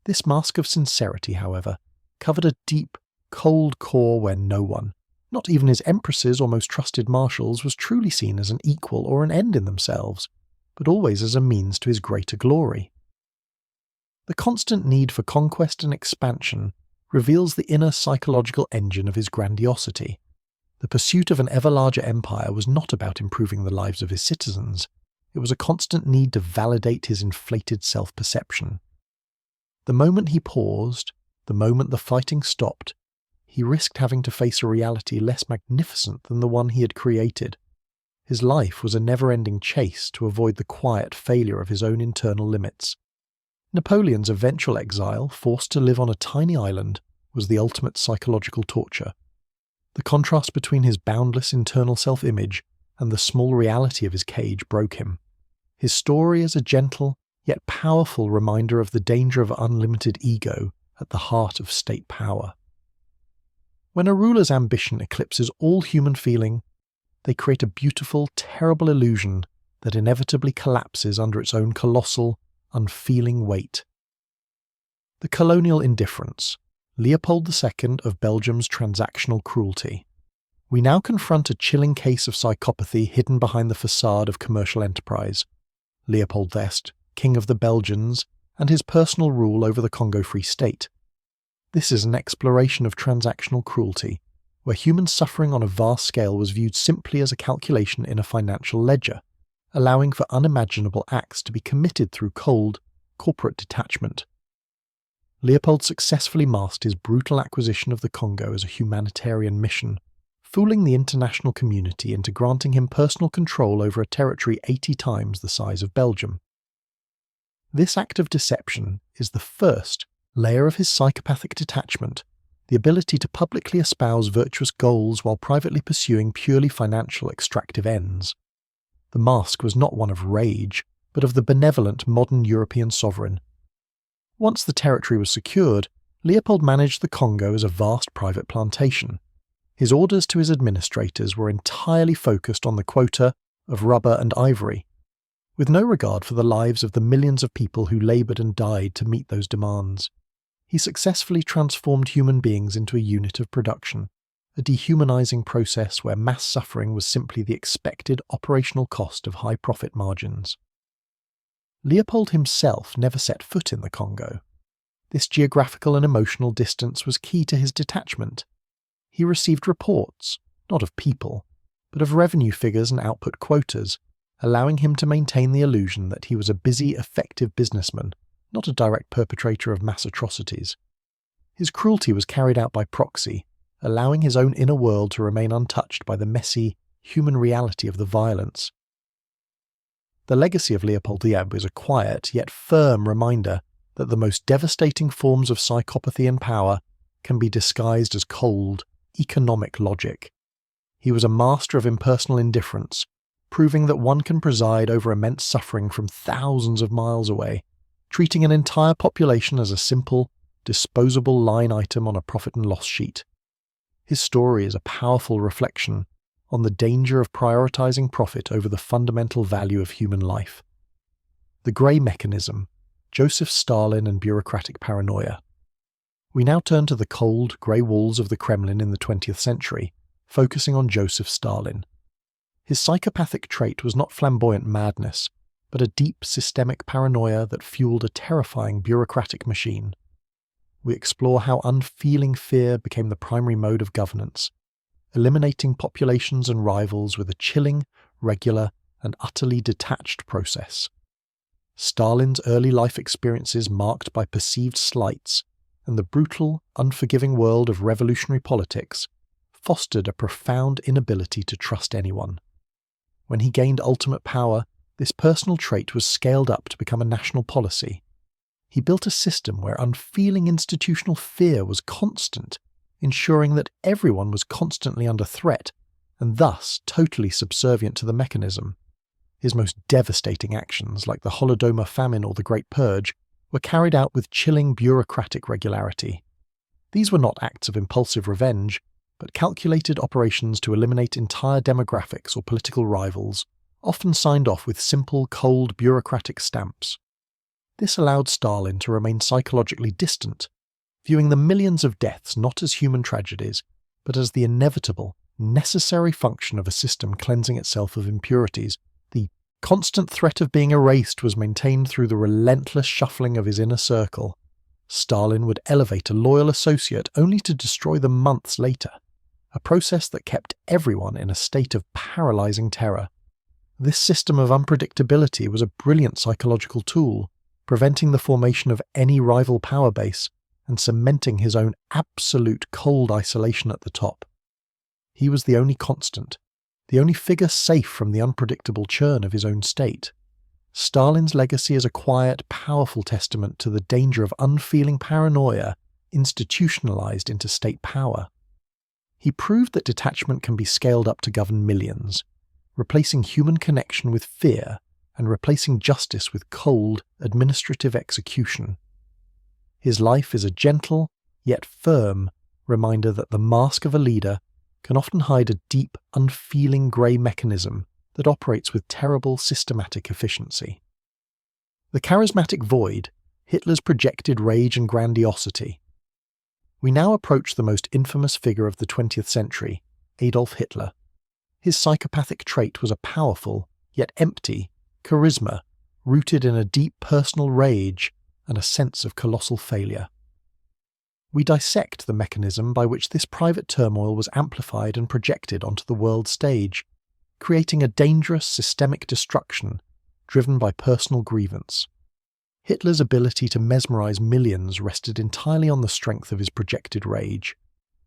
This mask of sincerity, however, covered a deep, cold core where no one, not even his empresses or most trusted marshals, was truly seen as an equal or an end in themselves, but always as a means to his greater glory. The constant need for conquest and expansion reveals the inner psychological engine of his grandiosity. The pursuit of an ever larger empire was not about improving the lives of his citizens. It was a constant need to validate his inflated self-perception. The moment he paused, the moment the fighting stopped, he risked having to face a reality less magnificent than the one he had created. His life was a never-ending chase to avoid the quiet failure of his own internal limits. Napoleon's eventual exile, forced to live on a tiny island, was the ultimate psychological torture. The contrast between his boundless internal self-image and the small reality of his cage broke him. His story is a gentle, yet powerful reminder of the danger of unlimited ego at the heart of state power. When a ruler's ambition eclipses all human feeling, they create a beautiful, terrible illusion that inevitably collapses under its own colossal, unfeeling weight. The colonial indifference, Leopold II of Belgium's transactional cruelty. We now confront a chilling case of psychopathy hidden behind the facade of commercial enterprise. Leopold I, King of the Belgians, and his personal rule over the Congo Free State. This is an exploration of transactional cruelty, where human suffering on a vast scale was viewed simply as a calculation in a financial ledger, allowing for unimaginable acts to be committed through cold, corporate detachment. Leopold successfully masked his brutal acquisition of the Congo as a humanitarian mission, fooling the international community into granting him personal control over a territory 80 times the size of Belgium. This act of deception is the first layer of his psychopathic detachment, the ability to publicly espouse virtuous goals while privately pursuing purely financial extractive ends. The mask was not one of rage, but of the benevolent modern European sovereign. Once the territory was secured, Leopold managed the Congo as a vast private plantation. His orders to his administrators were entirely focused on the quota of rubber and ivory, with no regard for the lives of the millions of people who laboured and died to meet those demands. He successfully transformed human beings into a unit of production, a dehumanizing process where mass suffering was simply the expected operational cost of high profit margins. Leopold himself never set foot in the Congo. This geographical and emotional distance was key to his detachment. He received reports, not of people, but of revenue figures and output quotas, allowing him to maintain the illusion that he was a busy, effective businessman, not a direct perpetrator of mass atrocities. His cruelty was carried out by proxy, allowing his own inner world to remain untouched by the messy, human reality of the violence. The legacy of Leopold I is a quiet yet firm reminder that the most devastating forms of psychopathy and power can be disguised as cold, economic logic. He was a master of impersonal indifference, proving that one can preside over immense suffering from thousands of miles away, treating an entire population as a simple, disposable line item on a profit and loss sheet. His story is a powerful reflection on the danger of prioritizing profit over the fundamental value of human life. The grey mechanism, Joseph Stalin and bureaucratic paranoia. We now turn to the cold, grey walls of the Kremlin in the 20th century, focusing on Joseph Stalin. His psychopathic trait was not flamboyant madness, but a deep systemic paranoia that fueled a terrifying bureaucratic machine. We explore how unfeeling fear became the primary mode of governance, eliminating populations and rivals with a chilling, regular, and utterly detached process. Stalin's early life experiences marked by perceived slights and the brutal, unforgiving world of revolutionary politics fostered a profound inability to trust anyone. When he gained ultimate power, this personal trait was scaled up to become a national policy. He built a system where unfeeling institutional fear was constant, ensuring that everyone was constantly under threat, and thus totally subservient to the mechanism. His most devastating actions, like the Holodomor famine or the Great Purge, were carried out with chilling bureaucratic regularity. These were not acts of impulsive revenge, but calculated operations to eliminate entire demographics or political rivals, often signed off with simple, cold bureaucratic stamps. This allowed Stalin to remain psychologically distant, viewing the millions of deaths not as human tragedies, but as the inevitable, necessary function of a system cleansing itself of impurities. The constant threat of being erased was maintained through the relentless shuffling of his inner circle. Stalin would elevate a loyal associate only to destroy them months later, a process that kept everyone in a state of paralyzing terror. This system of unpredictability was a brilliant psychological tool, preventing the formation of any rival power base and cementing his own absolute cold isolation at the top. He was the only constant, the only figure safe from the unpredictable churn of his own state. Stalin's legacy is a quiet, powerful testament to the danger of unfeeling paranoia institutionalized into state power. He proved that detachment can be scaled up to govern millions, replacing human connection with fear and replacing justice with cold, administrative execution. His life is a gentle, yet firm, reminder that the mask of a leader can often hide a deep, unfeeling grey mechanism that operates with terrible systematic efficiency. The charismatic void, Hitler's projected rage and grandiosity. We now approach the most infamous figure of the 20th century, Adolf Hitler. His psychopathic trait was a powerful, yet empty, charisma rooted in a deep personal rage and a sense of colossal failure. We dissect the mechanism by which this private turmoil was amplified and projected onto the world stage, creating a dangerous systemic destruction driven by personal grievance. Hitler's ability to mesmerize millions rested entirely on the strength of his projected rage.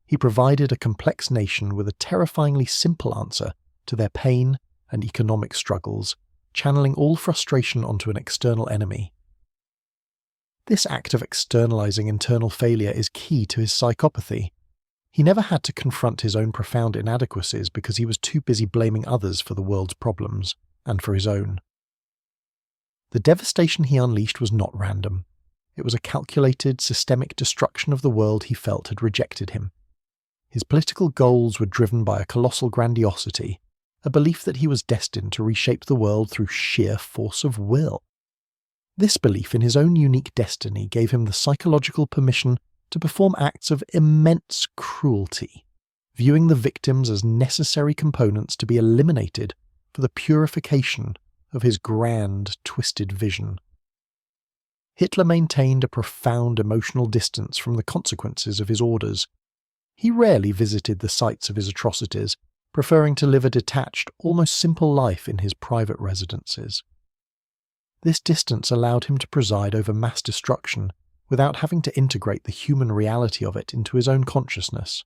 He provided a complex nation with a terrifyingly simple answer to their pain and economic struggles, channeling all frustration onto an external enemy. This act of externalizing internal failure is key to his psychopathy. He never had to confront his own profound inadequacies because he was too busy blaming others for the world's problems, and for his own. The devastation he unleashed was not random. It was a calculated, systemic destruction of the world he felt had rejected him. His political goals were driven by a colossal grandiosity, a belief that he was destined to reshape the world through sheer force of will. This belief in his own unique destiny gave him the psychological permission to perform acts of immense cruelty, viewing the victims as necessary components to be eliminated for the purification of his grand, twisted vision. Hitler maintained a profound emotional distance from the consequences of his orders. He rarely visited the sites of his atrocities, preferring to live a detached, almost simple life in his private residences. This distance allowed him to preside over mass destruction without having to integrate the human reality of it into his own consciousness.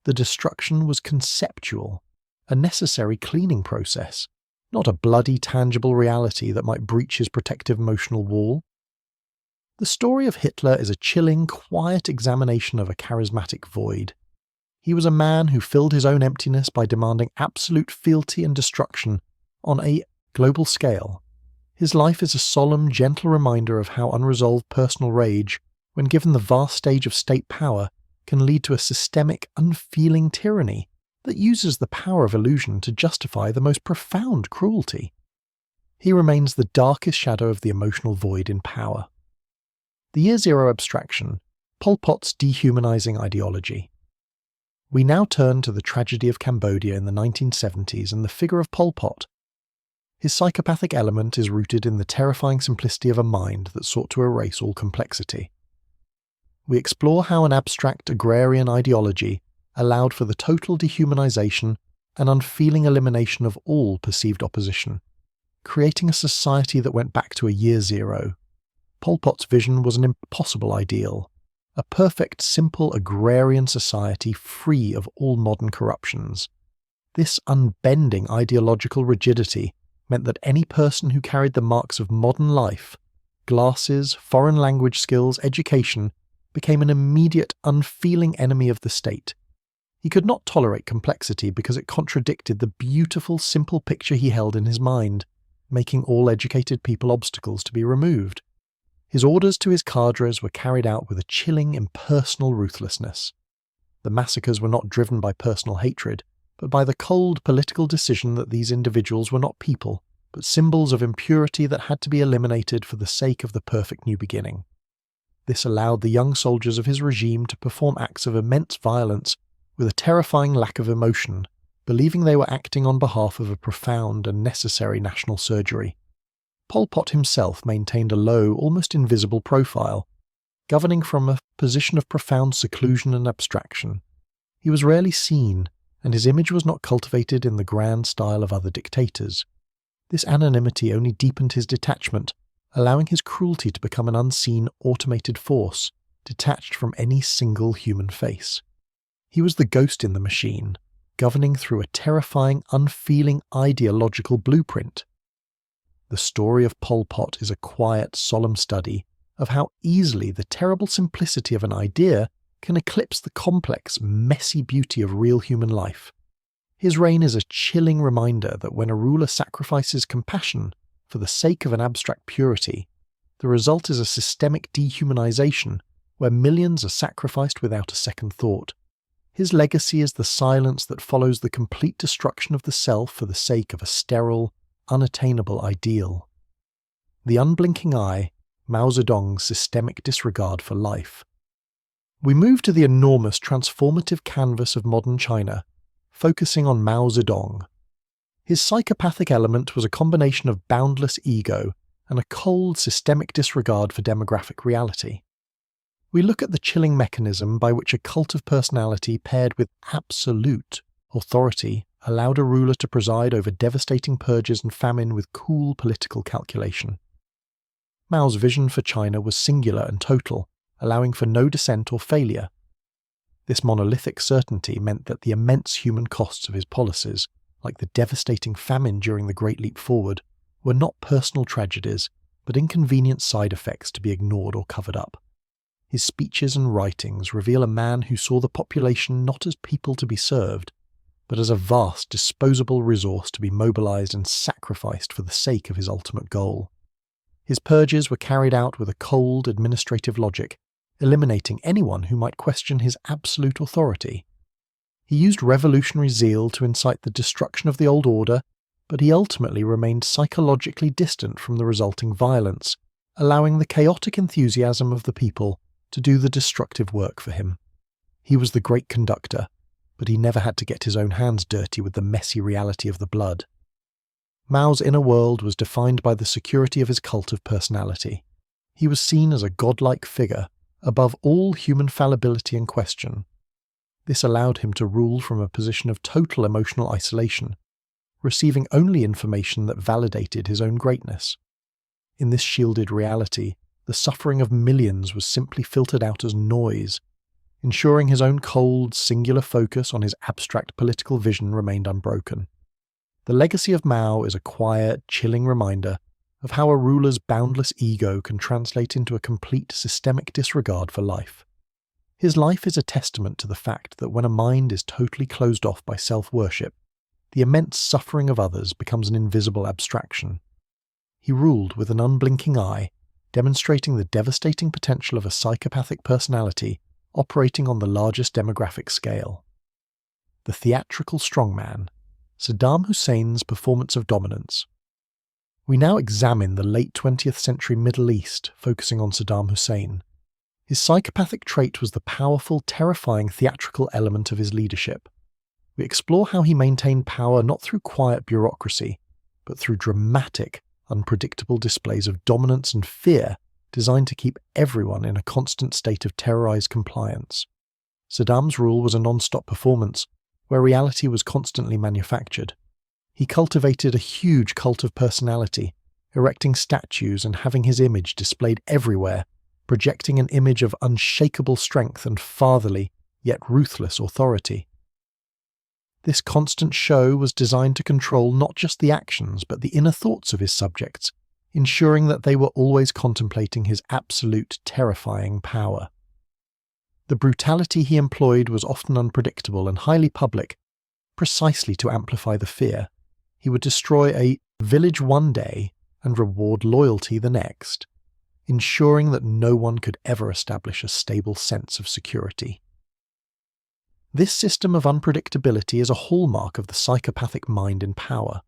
The destruction was conceptual, a necessary cleaning process, not a bloody, tangible reality that might breach his protective emotional wall. The story of Hitler is a chilling, quiet examination of a charismatic void. He was a man who filled his own emptiness by demanding absolute fealty and destruction on a global scale. His life is a solemn, gentle reminder of how unresolved personal rage, when given the vast stage of state power, can lead to a systemic, unfeeling tyranny that uses the power of illusion to justify the most profound cruelty. He remains the darkest shadow of the emotional void in power. The Year Zero abstraction, Pol Pot's dehumanizing ideology. We now turn to the tragedy of Cambodia in the 1970s and the figure of Pol Pot. His psychopathic element is rooted in the terrifying simplicity of a mind that sought to erase all complexity. We explore how an abstract agrarian ideology allowed for the total dehumanization and unfeeling elimination of all perceived opposition, creating a society that went back to a Year Zero. Pol Pot's vision was an impossible ideal, a perfect, simple agrarian society free of all modern corruptions. This unbending ideological rigidity meant that any person who carried the marks of modern life, glasses, foreign language skills, education, became an immediate, unfeeling enemy of the state. He could not tolerate complexity because it contradicted the beautiful, simple picture he held in his mind, making all educated people obstacles to be removed. His orders to his cadres were carried out with a chilling, impersonal ruthlessness. The massacres were not driven by personal hatred, but by the cold political decision that these individuals were not people, but symbols of impurity that had to be eliminated for the sake of the perfect new beginning. This allowed the young soldiers of his regime to perform acts of immense violence with a terrifying lack of emotion, believing they were acting on behalf of a profound and necessary national surgery. Pol Pot himself maintained a low, almost invisible profile, governing from a position of profound seclusion and abstraction. He was rarely seen, and his image was not cultivated in the grand style of other dictators. This anonymity only deepened his detachment, allowing his cruelty to become an unseen, automated force, detached from any single human face. He was the ghost in the machine, governing through a terrifying, unfeeling ideological blueprint. The story of Pol Pot is a quiet, solemn study of how easily the terrible simplicity of an idea can eclipse the complex, messy beauty of real human life. His reign is a chilling reminder that when a ruler sacrifices compassion for the sake of an abstract purity, the result is a systemic dehumanization where millions are sacrificed without a second thought. His legacy is the silence that follows the complete destruction of the self for the sake of a sterile, unattainable ideal. The unblinking eye, Mao Zedong's systemic disregard for life. We move to the enormous transformative canvas of modern China, focusing on Mao Zedong. His psychopathic element was a combination of boundless ego and a cold, systemic disregard for demographic reality. We look at the chilling mechanism by which a cult of personality paired with absolute authority allowed a ruler to preside over devastating purges and famine with cool political calculation. Mao's vision for China was singular and total, allowing for no dissent or failure. This monolithic certainty meant that the immense human costs of his policies, like the devastating famine during the Great Leap Forward, were not personal tragedies, but inconvenient side effects to be ignored or covered up. His speeches and writings reveal a man who saw the population not as people to be served, but as a vast disposable resource to be mobilized and sacrificed for the sake of his ultimate goal. His purges were carried out with a cold administrative logic, eliminating anyone who might question his absolute authority. He used revolutionary zeal to incite the destruction of the old order, but he ultimately remained psychologically distant from the resulting violence, allowing the chaotic enthusiasm of the people to do the destructive work for him. He was the great conductor, but he never had to get his own hands dirty with the messy reality of the blood. Mao's inner world was defined by the security of his cult of personality. He was seen as a godlike figure, above all human fallibility and question. This allowed him to rule from a position of total emotional isolation, receiving only information that validated his own greatness. In this shielded reality, the suffering of millions was simply filtered out as noise, ensuring his own cold, singular focus on his abstract political vision remained unbroken. The legacy of Mao is a quiet, chilling reminder of how a ruler's boundless ego can translate into a complete systemic disregard for life. His life is a testament to the fact that when a mind is totally closed off by self-worship, the immense suffering of others becomes an invisible abstraction. He ruled with an unblinking eye, demonstrating the devastating potential of a psychopathic personality operating on the largest demographic scale. The theatrical strongman, Saddam Hussein's performance of dominance. We now examine the late 20th century Middle East, focusing on Saddam Hussein. His psychopathic trait was the powerful, terrifying theatrical element of his leadership. We explore how he maintained power not through quiet bureaucracy, but through dramatic, unpredictable displays of dominance and fear designed to keep everyone in a constant state of terrorized compliance. Saddam's rule was a non-stop performance, where reality was constantly manufactured. He cultivated a huge cult of personality, erecting statues and having his image displayed everywhere, projecting an image of unshakable strength and fatherly, yet ruthless authority. This constant show was designed to control not just the actions but the inner thoughts of his subjects, ensuring that they were always contemplating his absolute, terrifying power. The brutality he employed was often unpredictable and highly public, precisely to amplify the fear. He would destroy a village one day and reward loyalty the next, ensuring that no one could ever establish a stable sense of security. This system of unpredictability is a hallmark of the psychopathic mind in power.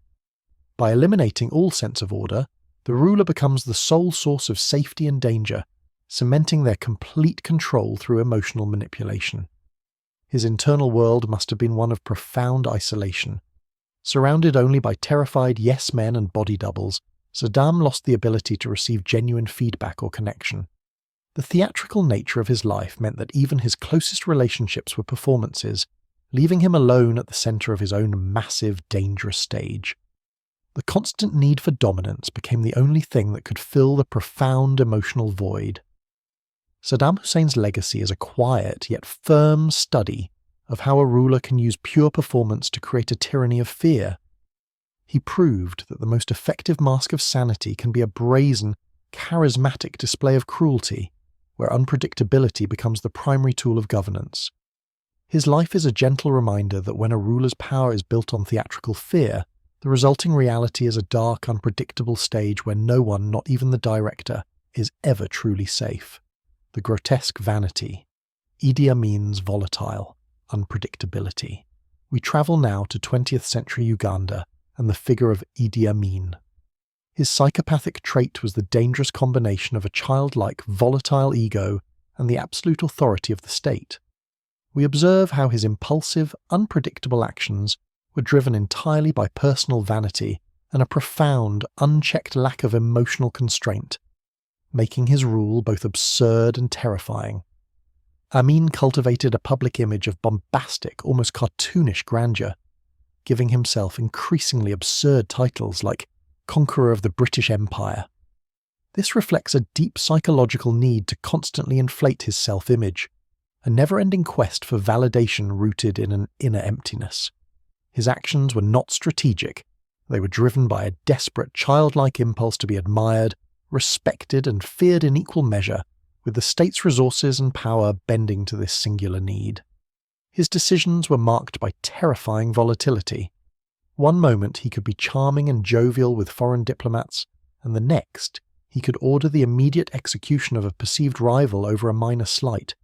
By eliminating all sense of order, the ruler becomes the sole source of safety and danger, cementing their complete control through emotional manipulation. His internal world must have been one of profound isolation. Surrounded only by terrified yes-men and body doubles, Saddam lost the ability to receive genuine feedback or connection. The theatrical nature of his life meant that even his closest relationships were performances, leaving him alone at the center of his own massive, dangerous stage. The constant need for dominance became the only thing that could fill the profound emotional void. Saddam Hussein's legacy is a quiet yet firm study of how a ruler can use pure performance to create a tyranny of fear. He proved that the most effective mask of sanity can be a brazen, charismatic display of cruelty, where unpredictability becomes the primary tool of governance. His life is a gentle reminder that when a ruler's power is built on theatrical fear, The resulting reality is a dark, unpredictable stage where no one, not even the director, is ever truly safe. The grotesque vanity. Idi Amin's volatile unpredictability. We travel now to 20th century Uganda and the figure of Idi Amin. His psychopathic trait was the dangerous combination of a childlike, volatile ego and the absolute authority of the state. We observe how his impulsive, unpredictable actions were driven entirely by personal vanity and a profound, unchecked lack of emotional constraint, making his rule both absurd and terrifying. Amin cultivated a public image of bombastic, almost cartoonish grandeur, giving himself increasingly absurd titles like Conqueror of the British Empire. This reflects a deep psychological need to constantly inflate his self-image, a never-ending quest for validation rooted in an inner emptiness. His actions were not strategic. They were driven by a desperate, childlike impulse to be admired, respected, and feared in equal measure, with the state's resources and power bending to this singular need. His decisions were marked by terrifying volatility. One moment he could be charming and jovial with foreign diplomats, and the next he could order the immediate execution of a perceived rival over a minor slight.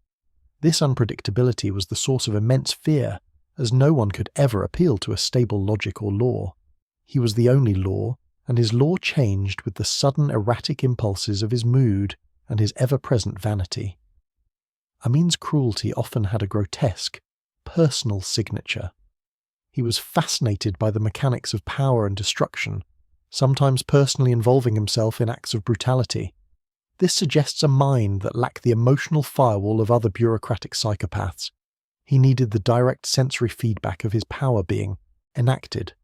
This unpredictability was the source of immense fear, as no one could ever appeal to a stable logic or law. He was the only law, and his law changed with the sudden erratic impulses of his mood and his ever-present vanity. Amin's cruelty often had a grotesque, personal signature. He was fascinated by the mechanics of power and destruction, sometimes personally involving himself in acts of brutality. This suggests a mind that lacked the emotional firewall of other bureaucratic psychopaths. He needed the direct sensory feedback of his power being enacted.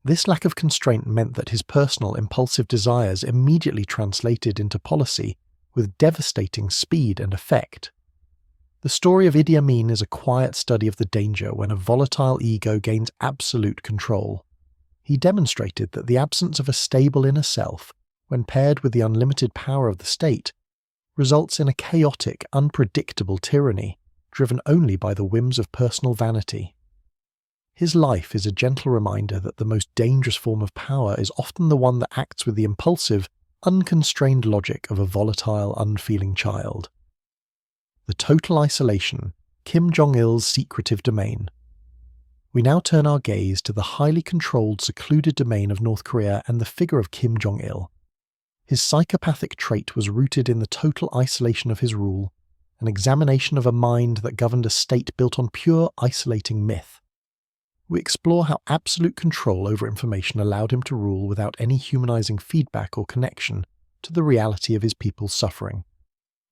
This lack of constraint meant that his personal, impulsive desires immediately translated into policy with devastating speed and effect. The story of Idi Amin is a quiet study of the danger when a volatile ego gains absolute control. He demonstrated that the absence of a stable inner self, when paired with the unlimited power of the state, results in a chaotic, unpredictable tyranny, driven only by the whims of personal vanity. His life is a gentle reminder that the most dangerous form of power is often the one that acts with the impulsive, unconstrained logic of a volatile, unfeeling child. The total isolation, Kim Jong-il's secretive domain. We now turn our gaze to the highly controlled, secluded domain of North Korea and the figure of Kim Jong-il. His psychopathic trait was rooted in the total isolation of his rule, an examination of a mind that governed a state built on pure, isolating myth. We explore how absolute control over information allowed him to rule without any humanizing feedback or connection to the reality of his people's suffering.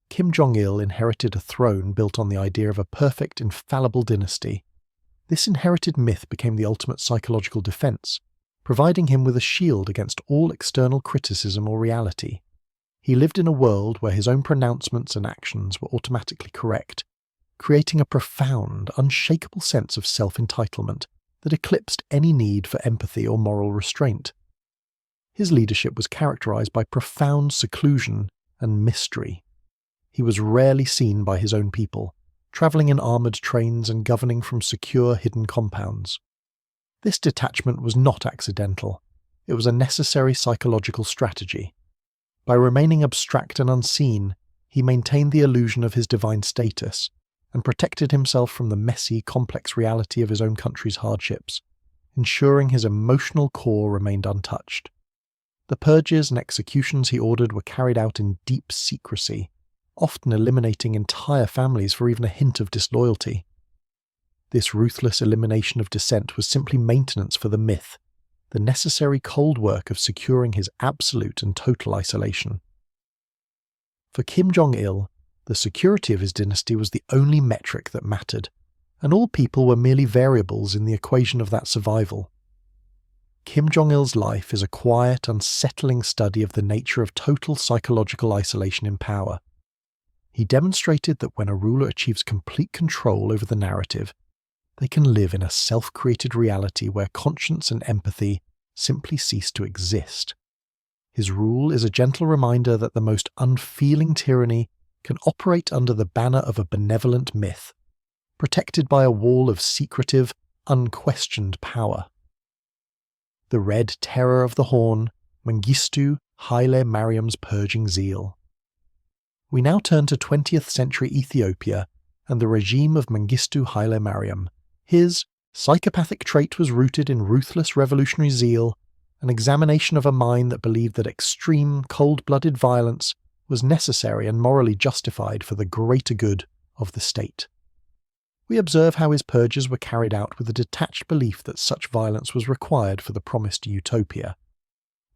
Kim Jong-il inherited a throne built on the idea of a perfect, infallible dynasty. This inherited myth became the ultimate psychological defense, providing him with a shield against all external criticism or reality. He lived in a world where his own pronouncements and actions were automatically correct, creating a profound, unshakable sense of self-entitlement that eclipsed any need for empathy or moral restraint. His leadership was characterized by profound seclusion and mystery. He was rarely seen by his own people, traveling in armored trains and governing from secure, hidden compounds. This detachment was not accidental. It was a necessary psychological strategy. By remaining abstract and unseen, he maintained the illusion of his divine status and protected himself from the messy, complex reality of his own country's hardships, ensuring his emotional core remained untouched. The purges and executions he ordered were carried out in deep secrecy, often eliminating entire families for even a hint of disloyalty. This ruthless elimination of dissent was simply maintenance for the myth, the necessary cold work of securing his absolute and total isolation. For Kim Jong-il, the security of his dynasty was the only metric that mattered, and all people were merely variables in the equation of that survival. Kim Jong-il's life is a quiet, unsettling study of the nature of total psychological isolation in power. He demonstrated that when a ruler achieves complete control over the narrative, they can live in a self-created reality where conscience and empathy simply cease to exist. His rule is a gentle reminder that the most unfeeling tyranny can operate under the banner of a benevolent myth, protected by a wall of secretive, unquestioned power. the Red Terror of the Horn, Mengistu Haile Mariam's purging zeal. We now turn to 20th century Ethiopia and the regime of Mengistu Haile Mariam. His psychopathic trait was rooted in ruthless revolutionary zeal, an examination of a mind that believed that extreme, cold-blooded violence was necessary and morally justified for the greater good of the state. We observe how his purges were carried out with a detached belief that such violence was required for the promised utopia.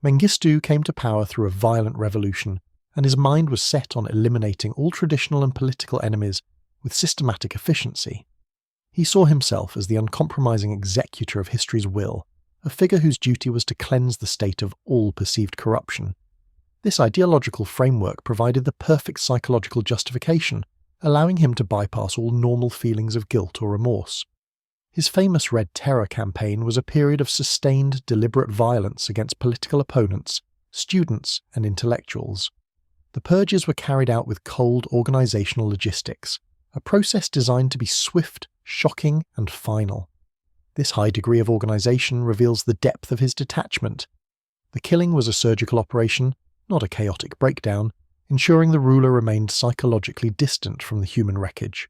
Mengistu came to power through a violent revolution, and his mind was set on eliminating all traditional and political enemies with systematic efficiency. He saw himself as the uncompromising executor of history's will, a figure whose duty was to cleanse the state of all perceived corruption. This ideological framework provided the perfect psychological justification, allowing him to bypass all normal feelings of guilt or remorse. His famous Red Terror campaign was a period of sustained, deliberate violence against political opponents, students, and intellectuals. The purges were carried out with cold organizational logistics, a process designed to be swift, shocking, and final. This high degree of organization reveals the depth of his detachment. The killing was a surgical operation, not a chaotic breakdown, ensuring the ruler remained psychologically distant from the human wreckage.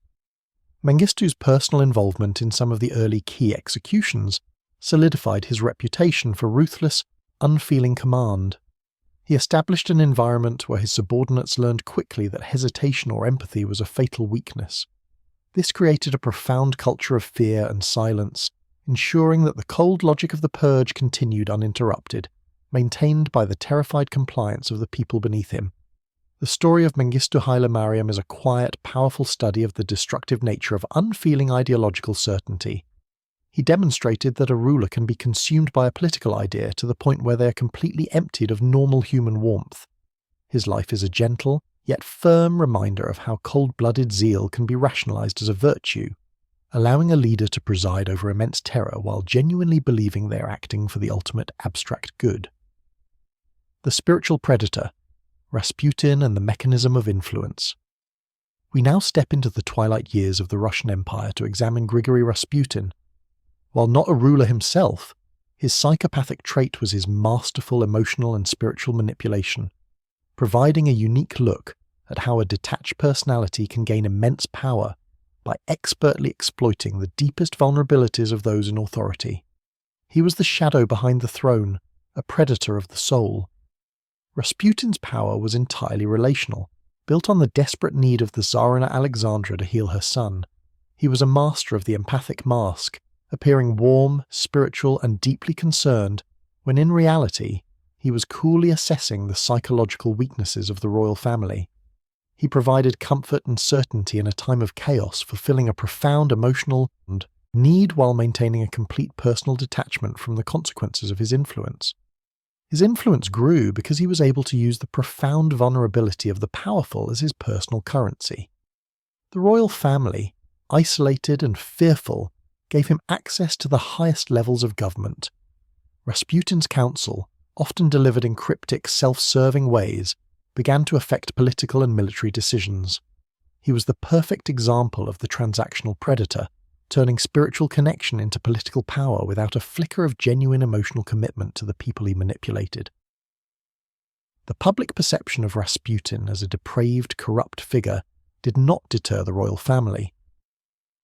Mengistu's personal involvement in some of the early key executions solidified his reputation for ruthless, unfeeling command. He established an environment where his subordinates learned quickly that hesitation or empathy was a fatal weakness. This created a profound culture of fear and silence, ensuring that the cold logic of the purge continued uninterrupted, maintained by the terrified compliance of the people beneath him. The story of Mengistu Haile Mariam is a quiet, powerful study of the destructive nature of unfeeling ideological certainty. He demonstrated that a ruler can be consumed by a political idea to the point where they are completely emptied of normal human warmth. His life is a gentle, yet firm reminder of how cold-blooded zeal can be rationalized as a virtue, allowing a leader to preside over immense terror while genuinely believing they are acting for the ultimate abstract good. The spiritual predator, Rasputin and the mechanism of influence. We now step into the twilight years of the Russian Empire to examine Grigory Rasputin. While not a ruler himself, his psychopathic trait was his masterful emotional and spiritual manipulation, providing a unique look at how a detached personality can gain immense power by expertly exploiting the deepest vulnerabilities of those in authority. He was the shadow behind the throne, a predator of the soul. Rasputin's power was entirely relational, built on the desperate need of the Tsarina Alexandra to heal her son. He was a master of the empathic mask, appearing warm, spiritual, and deeply concerned, when in reality, he was coolly assessing the psychological weaknesses of the royal family. He provided comfort and certainty in a time of chaos, fulfilling a profound emotional need while maintaining a complete personal detachment from the consequences of his influence. His influence grew because he was able to use the profound vulnerability of the powerful as his personal currency. The royal family, isolated and fearful, gave him access to the highest levels of government. Rasputin's counsel, often delivered in cryptic, self-serving ways, began to affect political and military decisions. He was the perfect example of the transactional predator, turning spiritual connection into political power without a flicker of genuine emotional commitment to the people he manipulated. The public perception of Rasputin as a depraved, corrupt figure did not deter the royal family.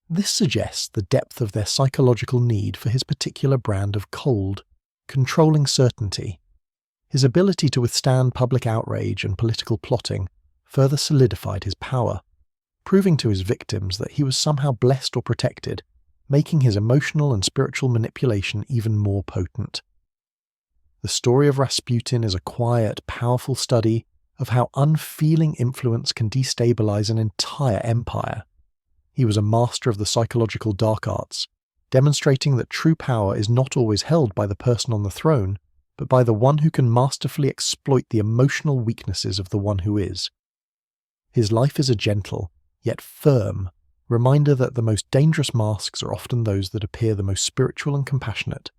This suggests the depth of their psychological need for his particular brand of cold, controlling certainty. His ability to withstand public outrage and political plotting further solidified his power, proving to his victims that he was somehow blessed or protected, making his emotional and spiritual manipulation even more potent. The story of Rasputin is a quiet, powerful study of how unfeeling influence can destabilize an entire empire. He was a master of the psychological dark arts, demonstrating that true power is not always held by the person on the throne, but by the one who can masterfully exploit the emotional weaknesses of the one who is. His life is a gentle, yet firm, reminder that the most dangerous masks are often those that appear the most spiritual and compassionate.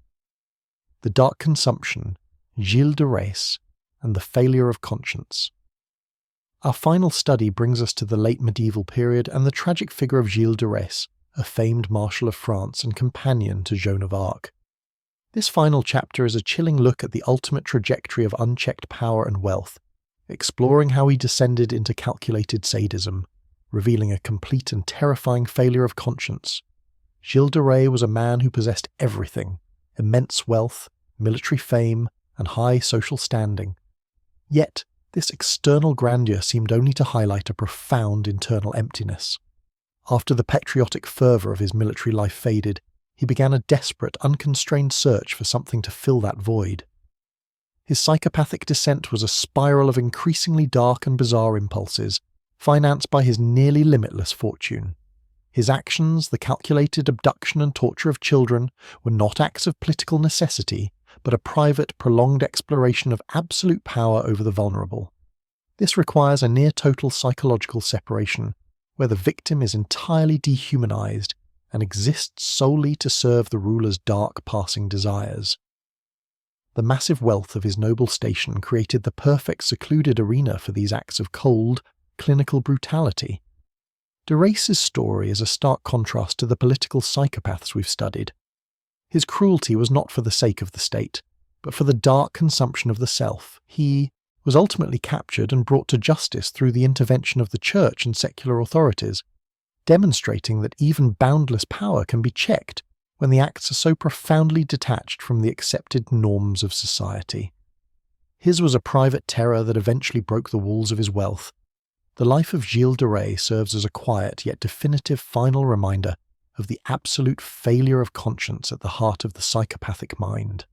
The dark consumption, Gilles de Rais, and the failure of conscience. Our final study brings us to the late medieval period and the tragic figure of Gilles de Rais, a famed marshal of France and companion to Joan of Arc. This final chapter is a chilling look at the ultimate trajectory of unchecked power and wealth, exploring how he descended into calculated sadism, revealing a complete and terrifying failure of conscience. Gilles de Rais was a man who possessed everything: immense wealth, military fame, and high social standing. Yet, this external grandeur seemed only to highlight a profound internal emptiness. After the patriotic fervour of his military life faded, he began a desperate, unconstrained search for something to fill that void. His psychopathic descent was a spiral of increasingly dark and bizarre impulses, financed by his nearly limitless fortune. His actions, the calculated abduction and torture of children, were not acts of political necessity, but a private, prolonged exploration of absolute power over the vulnerable. This requires a near-total psychological separation, where the victim is entirely dehumanized and exists solely to serve the ruler's dark passing desires. The massive wealth of his noble station created the perfect secluded arena for these acts of cold, clinical brutality. De Rais's story is a stark contrast to the political psychopaths we've studied. His cruelty was not for the sake of the state, but for the dark consumption of the self. He was ultimately captured and brought to justice through the intervention of the church and secular authorities, demonstrating that even boundless power can be checked when the acts are so profoundly detached from the accepted norms of society. His was a private terror that eventually broke the walls of his wealth. The life of Gilles de Rais serves as a quiet yet definitive final reminder of the absolute failure of conscience at the heart of the psychopathic mind.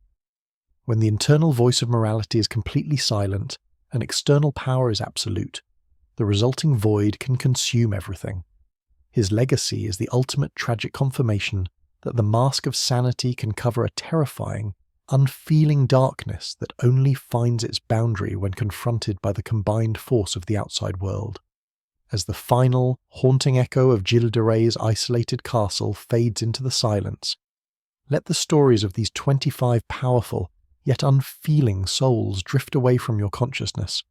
When the internal voice of morality is completely silent and external power is absolute, the resulting void can consume everything. His legacy is the ultimate tragic confirmation that the mask of sanity can cover a terrifying, unfeeling darkness that only finds its boundary when confronted by the combined force of the outside world. As the final, haunting echo of Gilles de Rais' isolated castle fades into the silence, let the stories of these 25 powerful, yet unfeeling souls drift away from your consciousness.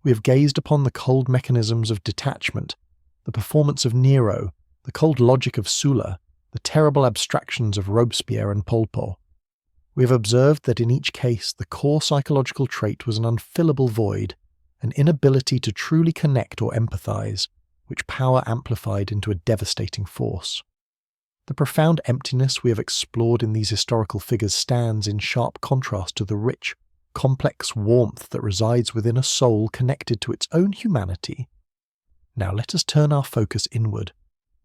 We have gazed upon the cold mechanisms of detachment, the performance of Nero, the cold logic of Sulla, the terrible abstractions of Robespierre and Pol Pot. We have observed that in each case the core psychological trait was an unfillable void, an inability to truly connect or empathize, which power amplified into a devastating force. The profound emptiness we have explored in these historical figures stands in sharp contrast to the rich, complex warmth that resides within a soul connected to its own humanity. Now let us turn our focus inward,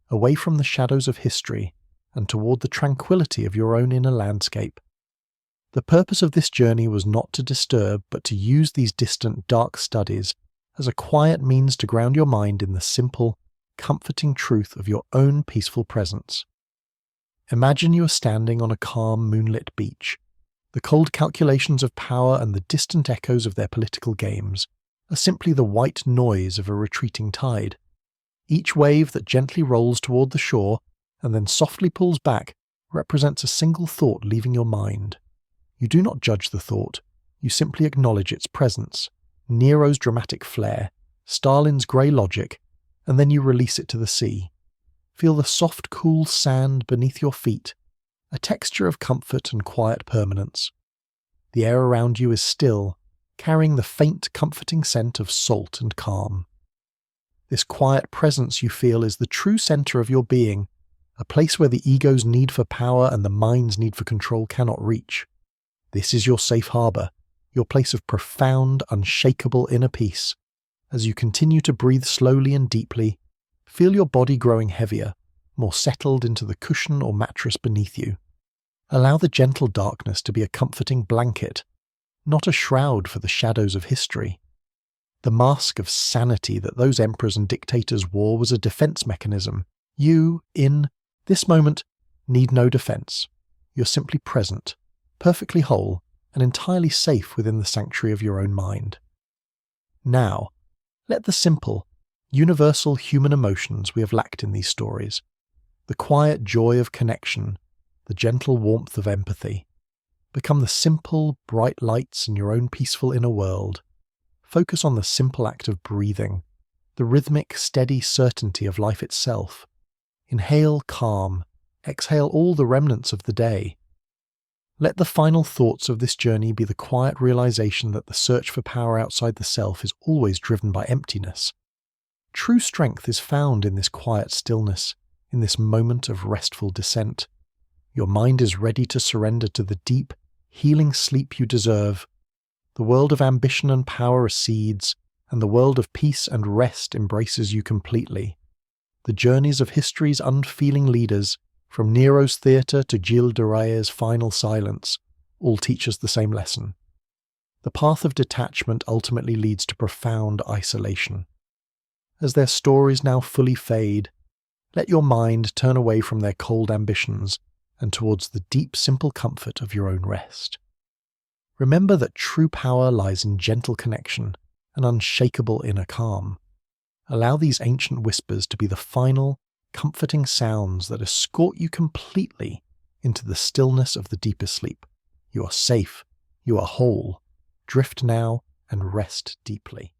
away from the shadows of history and toward the tranquility of your own inner landscape. The purpose of this journey was not to disturb, but to use these distant, dark studies as a quiet means to ground your mind in the simple, comforting truth of your own peaceful presence. Imagine you are standing on a calm, moonlit beach. The cold calculations of power and the distant echoes of their political games are simply the white noise of a retreating tide. Each wave that gently rolls toward the shore and then softly pulls back represents a single thought leaving your mind. You do not judge the thought, you simply acknowledge its presence, Nero's dramatic flair, Stalin's grey logic, and then you release it to the sea. Feel the soft, cool sand beneath your feet, a texture of comfort and quiet permanence. The air around you is still, carrying the faint, comforting scent of salt and calm. This quiet presence you feel is the true centre of your being, a place where the ego's need for power and the mind's need for control cannot reach. This is your safe harbour, your place of profound, unshakable inner peace. As you continue to breathe slowly and deeply, feel your body growing heavier, more settled into the cushion or mattress beneath you. Allow the gentle darkness to be a comforting blanket, not a shroud for the shadows of history. The mask of sanity that those emperors and dictators wore was a defense mechanism. You, in this moment, need no defense. You're simply present, perfectly whole, and entirely safe within the sanctuary of your own mind. Now, let the simple, universal human emotions we have lacked in these stories, the quiet joy of connection, the gentle warmth of empathy, become the simple, bright lights in your own peaceful inner world. Focus on the simple act of breathing, the rhythmic, steady certainty of life itself. Inhale calm, exhale all the remnants of the day. Let the final thoughts of this journey be the quiet realization that the search for power outside the self is always driven by emptiness. True strength is found in this quiet stillness, in this moment of restful descent. Your mind is ready to surrender to the deep, healing sleep you deserve. The world of ambition and power recedes, and the world of peace and rest embraces you completely. The journeys of history's unfeeling leaders, from Nero's theatre to Gilles de Rais's final silence, all teach us the same lesson. The path of detachment ultimately leads to profound isolation. As their stories now fully fade, let your mind turn away from their cold ambitions and towards the deep, simple comfort of your own rest. Remember that true power lies in gentle connection, an unshakable inner calm. Allow these ancient whispers to be the final, comforting sounds that escort you completely into the stillness of the deepest sleep. You are safe. You are whole. Drift now and rest deeply.